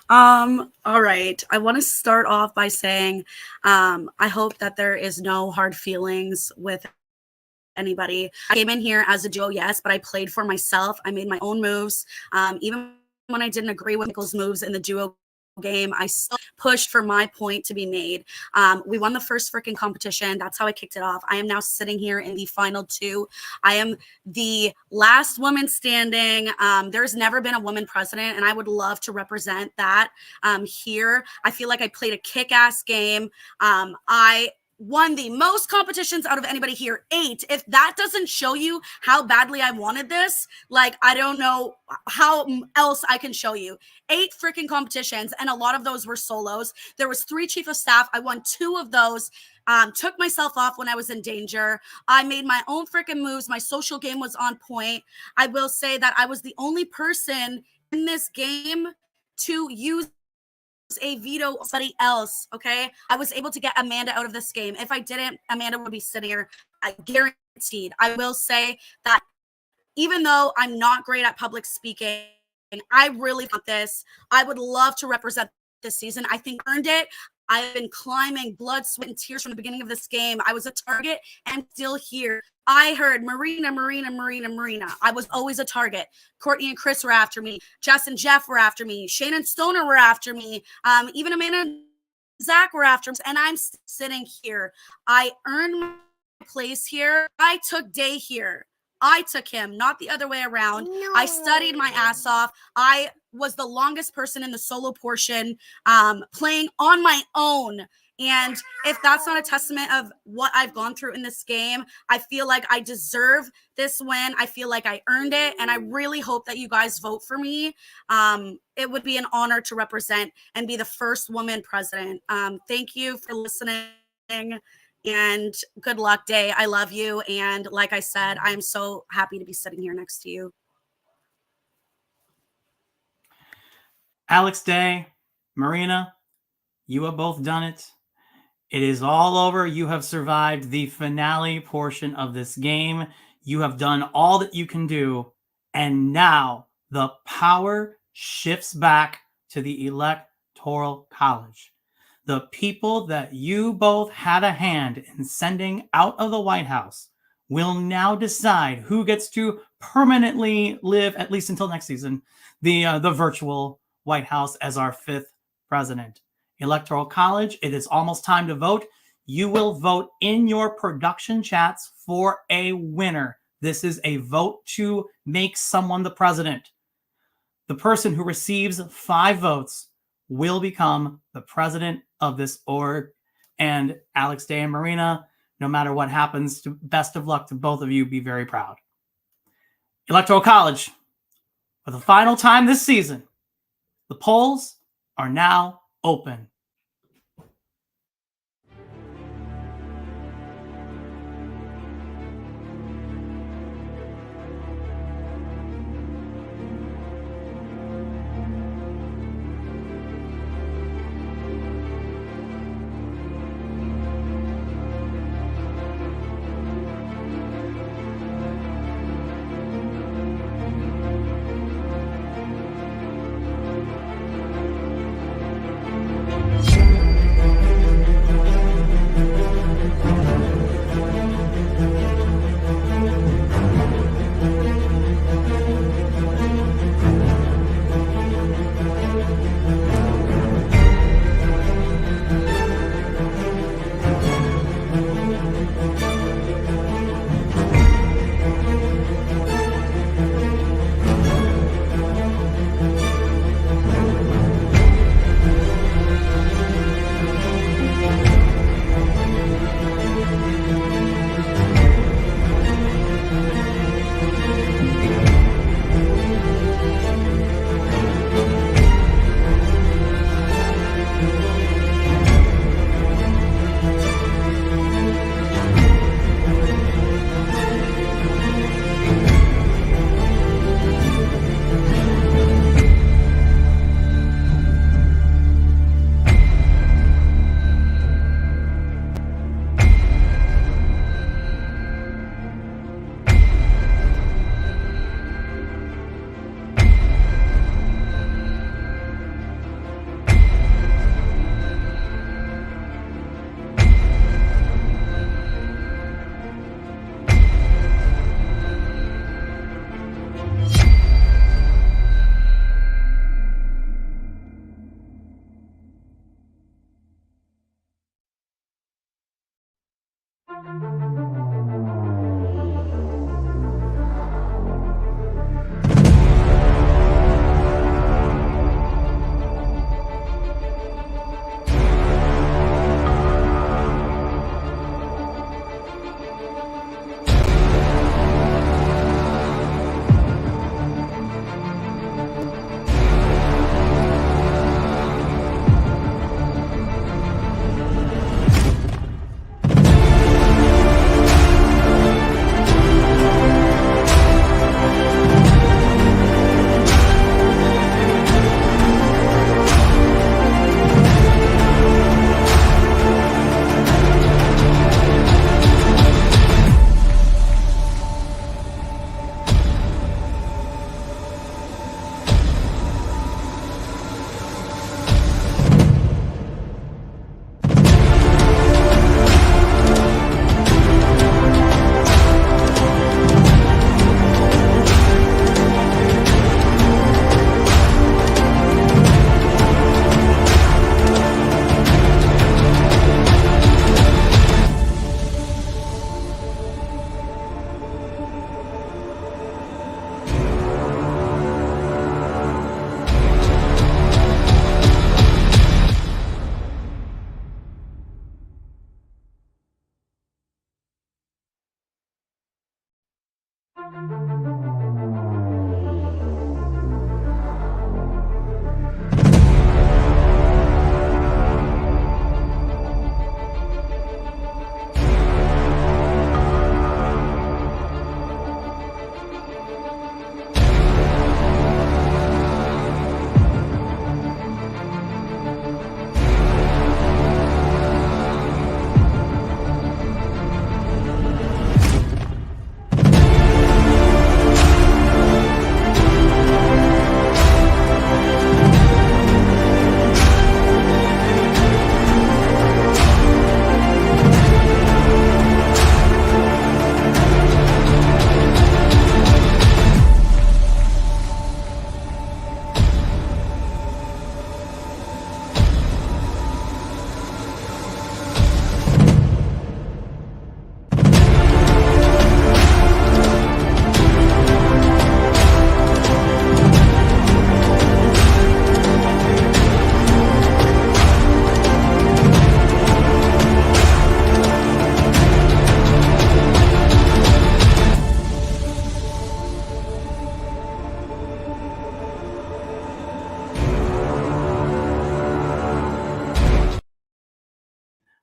All right. I want to start off by saying I hope that there is no hard feelings with anybody. I came in here as a duo, yes, but I played for myself. I made my own moves. Even when I didn't agree with Michael's moves in the duo game. I still pushed for my point to be made. We won the first freaking competition. That's how I kicked it off. I am now sitting here in the final 2. I am the last woman standing. There's never been a woman president, and I would love to represent that here. I feel like I played a kick-ass game. I won the most competitions out of anybody here, 8. If that doesn't show you how badly I wanted this, like, I don't know how else I can show you. 8 freaking competitions, and a lot of those were solos. There was 3 chief of staff. I won 2 of those. Took myself off when I was in danger. I made my own freaking moves. My social game was on point. I will say that I was the only person in this game to use a veto of somebody else. Okay, I was able to get Amanda out of this game. If I didn't, Amanda would be sitting here. I guaranteed. I will say that even though I'm not great at public speaking, I really want this. I would love to represent this season. I think I earned it. I've been climbing blood, sweat, and tears from the beginning of this game. I was a target and still here. I heard Marina. I was always a target. Courtney and Chris were after me. Jess and Jeff were after me. Shane and Stoner were after me. Even Amanda and Zach were after me. And I'm sitting here. I earned my place here. I took Day here. I took him, not the other way around. No. I studied my ass off. I was the longest person in the solo portion, playing on my own. And if that's not a testament of what I've gone through in this game, I feel like I deserve this win. I feel like I earned it. And I really hope that you guys vote for me. It would be an honor to represent and be the first woman president. Thank you for listening. And good luck, Day. I love you. And like I said, I'm so happy to be sitting here next to you. Alex, Day, Marina, you have both done it. It is all over. You have survived the finale portion of this game. You have done all that you can do. And now the power shifts back to the Electoral College. The people that you both had a hand in sending out of the White House will now decide who gets to permanently live, at least until next season, the virtual White House as our 5th president. Electoral College, it is almost time to vote. You will vote in your production chats for a winner. This is a vote to make someone the president. The person who receives 5 votes will become the president of this org. And Alex, Day, and Marina, no matter what happens, best of luck to both of you. Be very proud. Electoral College, for the final time this season, the polls are now open.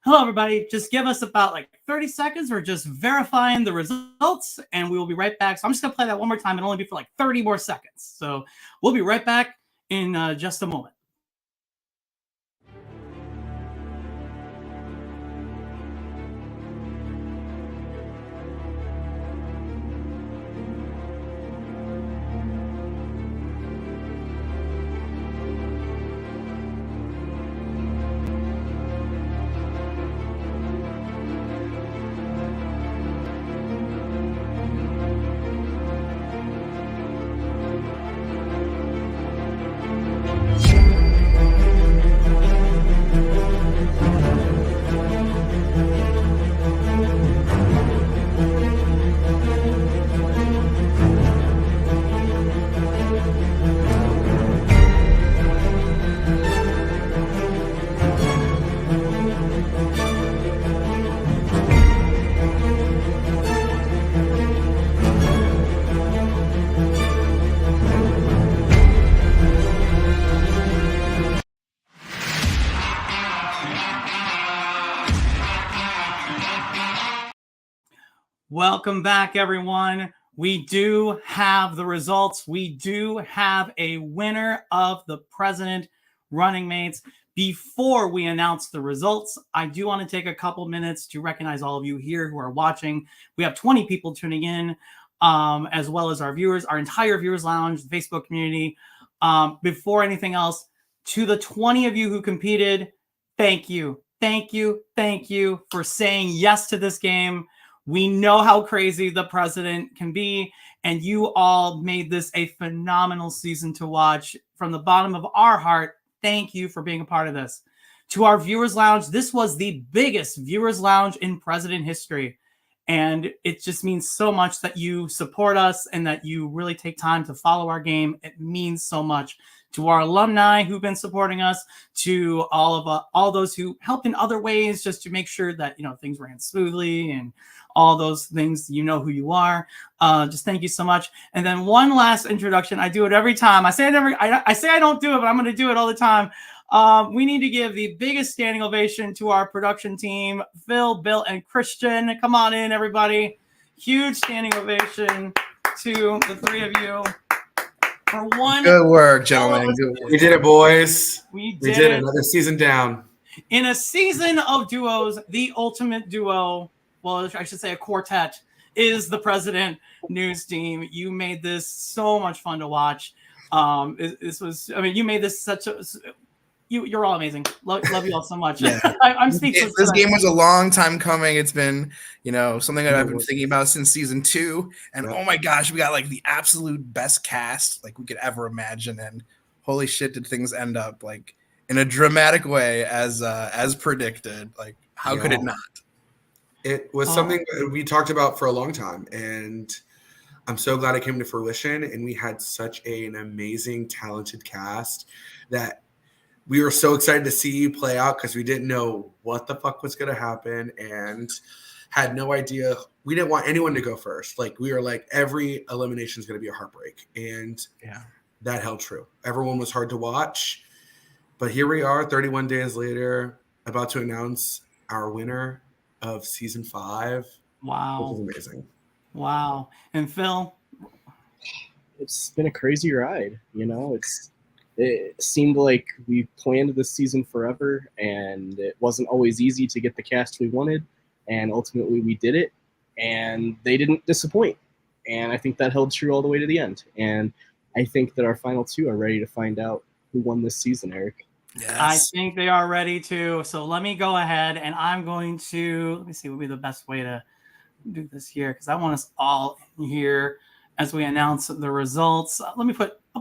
Hello, everybody. Just give us about like 30 seconds. We're just verifying the results, and we will be right back. So I'm just going to play that one more time. It'll only be for like 30 more seconds. So we'll be right back in just a moment. Welcome back, everyone. We do have the results. We do have a winner of the president running mates. Before we announce the results, I do want to take a couple minutes to recognize all of you here who are watching. We have 20 people tuning in, as well as our viewers, our entire viewers lounge, the Facebook community. Before anything else, to the 20 of you who competed, thank you. Thank you. Thank you for saying yes to this game. We know how crazy the president can be, and you all made this a phenomenal season to watch. From the bottom of our heart, thank you for being a part of this. To our viewers lounge, this was the biggest viewers lounge in president history. And it just means so much that you support us and that you really take time to follow our game. It means so much. To our alumni who've been supporting us, to all those who helped in other ways just to make sure that things ran smoothly and all those things, you know who you are. Just thank you so much. And then one last introduction. I do it every time. I say I don't do it, but I'm going to do it all the time. We need to give the biggest standing ovation to our production team, Phil, Bill, and Christian. Come on in, everybody. Huge standing ovation to the three of you. For one, good work, gentlemen. Good work. We did it, boys. We did it. Another season down. In a season of duos, the ultimate duo, well, I should say a quartet, is the President News Team. You made this so much fun to watch. You made this such a... You're all amazing. Love you all so much. Yeah. I'm speechless. This game was a long time coming. It's been, something that I've been thinking about since season 2. And oh my gosh, we got like the absolute best cast like we could ever imagine. And holy shit, did things end up like in a dramatic way as predicted? Like, how could it not? It was something that we talked about for a long time, and I'm so glad it came to fruition. And we had such an amazing, talented cast that we were so excited to see play out because we didn't know what the fuck was going to happen and had no idea. We didn't want anyone to go first. Like, we were like, every elimination is going to be a heartbreak. And that held true. Everyone was hard to watch. But here we are 31 days later, about to announce our winner of season 5. Wow. Which is amazing. Wow. And Phil? It's been a crazy ride. It seemed like we planned this season forever, and it wasn't always easy to get the cast we wanted, and ultimately we did it, and they didn't disappoint. And I think that held true all the way to the end. And I think that our final 2 are ready to find out who won this season, Eric. Yes. I think they are ready to. So let me go ahead, and I'm going to, let me see what would be the best way to do this here, because I want us all in here as we announce the results. I'll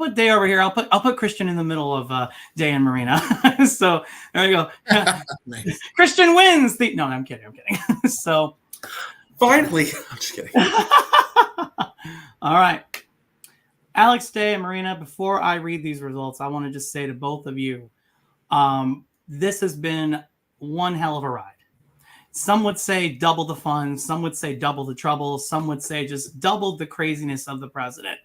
put Day over here. I'll put Christian in the middle of Day and Marina. So there we go. Nice. Christian wins. No, I'm kidding. So finally, I'm just kidding. All right. Alex, Day, and Marina, before I read these results, I want to just say to both of you, this has been one hell of a ride. Some would say double the fun. Some would say double the trouble. Some would say just double the craziness of the president.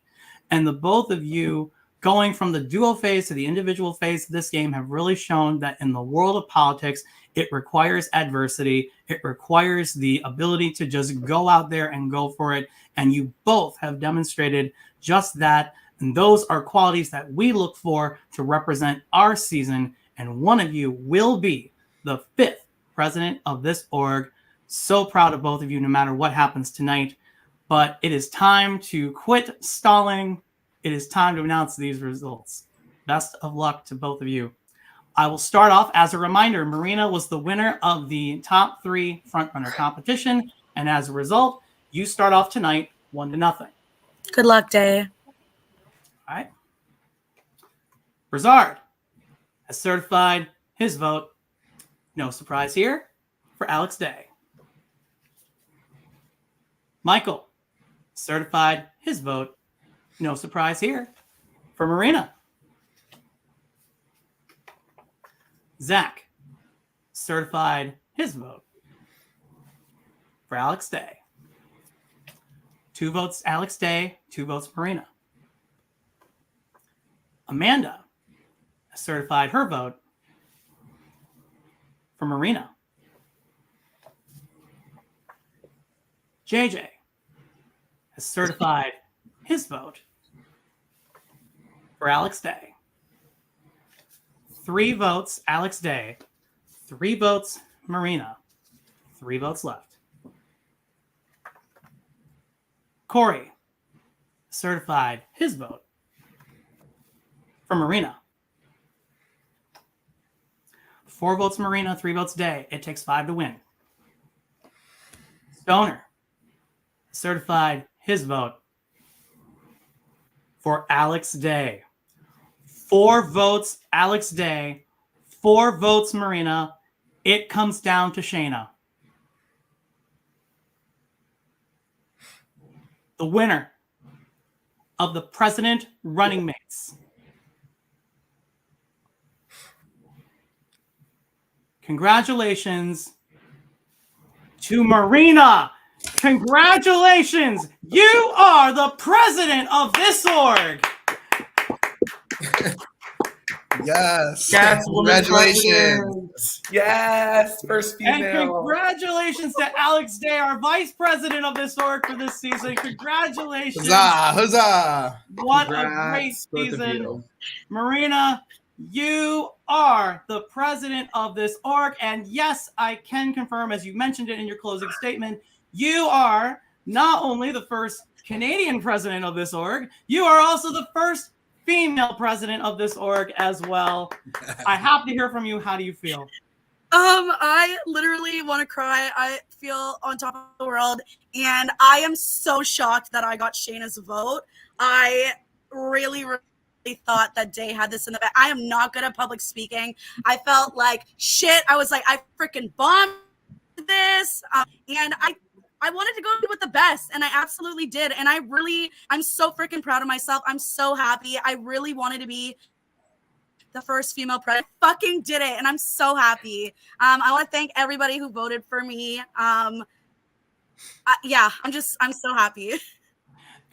And the both of you going from the duo phase to the individual phase of this game have really shown that in the world of politics, it requires adversity. It requires the ability to just go out there and go for it. And you both have demonstrated just that. And those are qualities that we look for to represent our season. And one of you will be the 5th president of this org. So proud of both of you, no matter what happens tonight. But it is time to quit stalling. It is time to announce these results. Best of luck to both of you. I will start off. As a reminder, Marina was the winner of the top 3 frontrunner competition. And as a result, you start off tonight 1-0. Good luck, Day. All right. Brizard has certified his vote. No surprise here for Alex Day. Michael certified his vote. No surprise here for Marina. Zach certified his vote for Alex Day. 2 votes Alex Day, 2 votes Marina. Amanda certified her vote for Marina. JJ has certified his vote for Alex Day. 3 votes Alex Day, 3 votes Marina, 3 votes left. Corey certified his vote for Marina. 4 votes Marina, 3 votes Day. It takes 5 to win. Stoner certified his vote for Alex Day. 4 votes Alex Day, 4 votes Marina. It comes down to Shayna. The winner of the President Running Mates. Congratulations to Marina. Congratulations. You are the president of this org. Yes. Congratulations. Yes. First female. And congratulations to Alex Day, our vice president of this org for this season. Congratulations. Huzzah. Huzzah. What Congrats, a great both of season. you. Marina, you are the president of this org. And yes, I can confirm, as you mentioned it in your closing statement, you are not only the first Canadian president of this org, you are also the first female president of this org as well. I have to hear from you. How do you feel? I literally want to cry. I feel on top of the world, and I am so shocked that I got Shayna's vote. I really thought that Day had this in the bag. I am not good at public speaking. I felt like shit. I was like, I freaking bombed this, and I wanted to go with the best, and I absolutely did. And I'm so freaking proud of myself. I'm so happy. I really wanted to be the first female president. I fucking did it, and I'm so happy. I want to thank everybody who voted for me. Yeah, I'm so happy.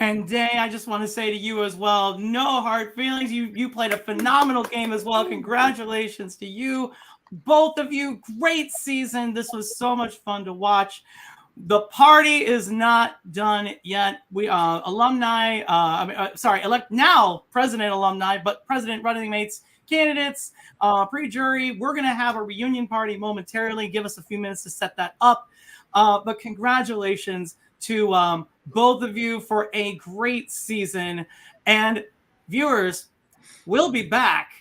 And Day, I just want to say to you as well, no hard feelings. You played a phenomenal game as well. Congratulations to you, both of you. Great season. This was so much fun to watch. The party is not done yet. We alumni, elect now president alumni, but president running mates, candidates, pre-jury. We're going to have a reunion party momentarily. Give us a few minutes to set that up. But congratulations to both of you for a great season. And viewers, we'll be back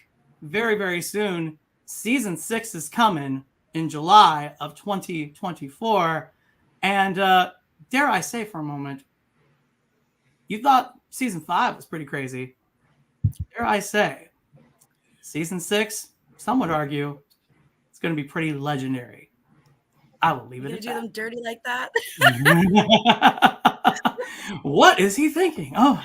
very, very soon. Season 6 is coming in July of 2024. And dare I say for a moment, you thought season 5 was pretty crazy. Dare I say, season 6, some would argue, it's going to be pretty legendary. I will leave it at that. You do them dirty like that? What is he thinking? Oh,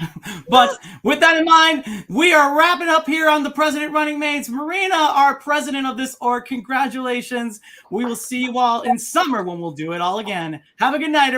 but with that in mind, we are wrapping up here on the President Running Mates. Marina, our president of this org, congratulations. We will see you all in summer when we'll do it all again. Have a good night, everybody.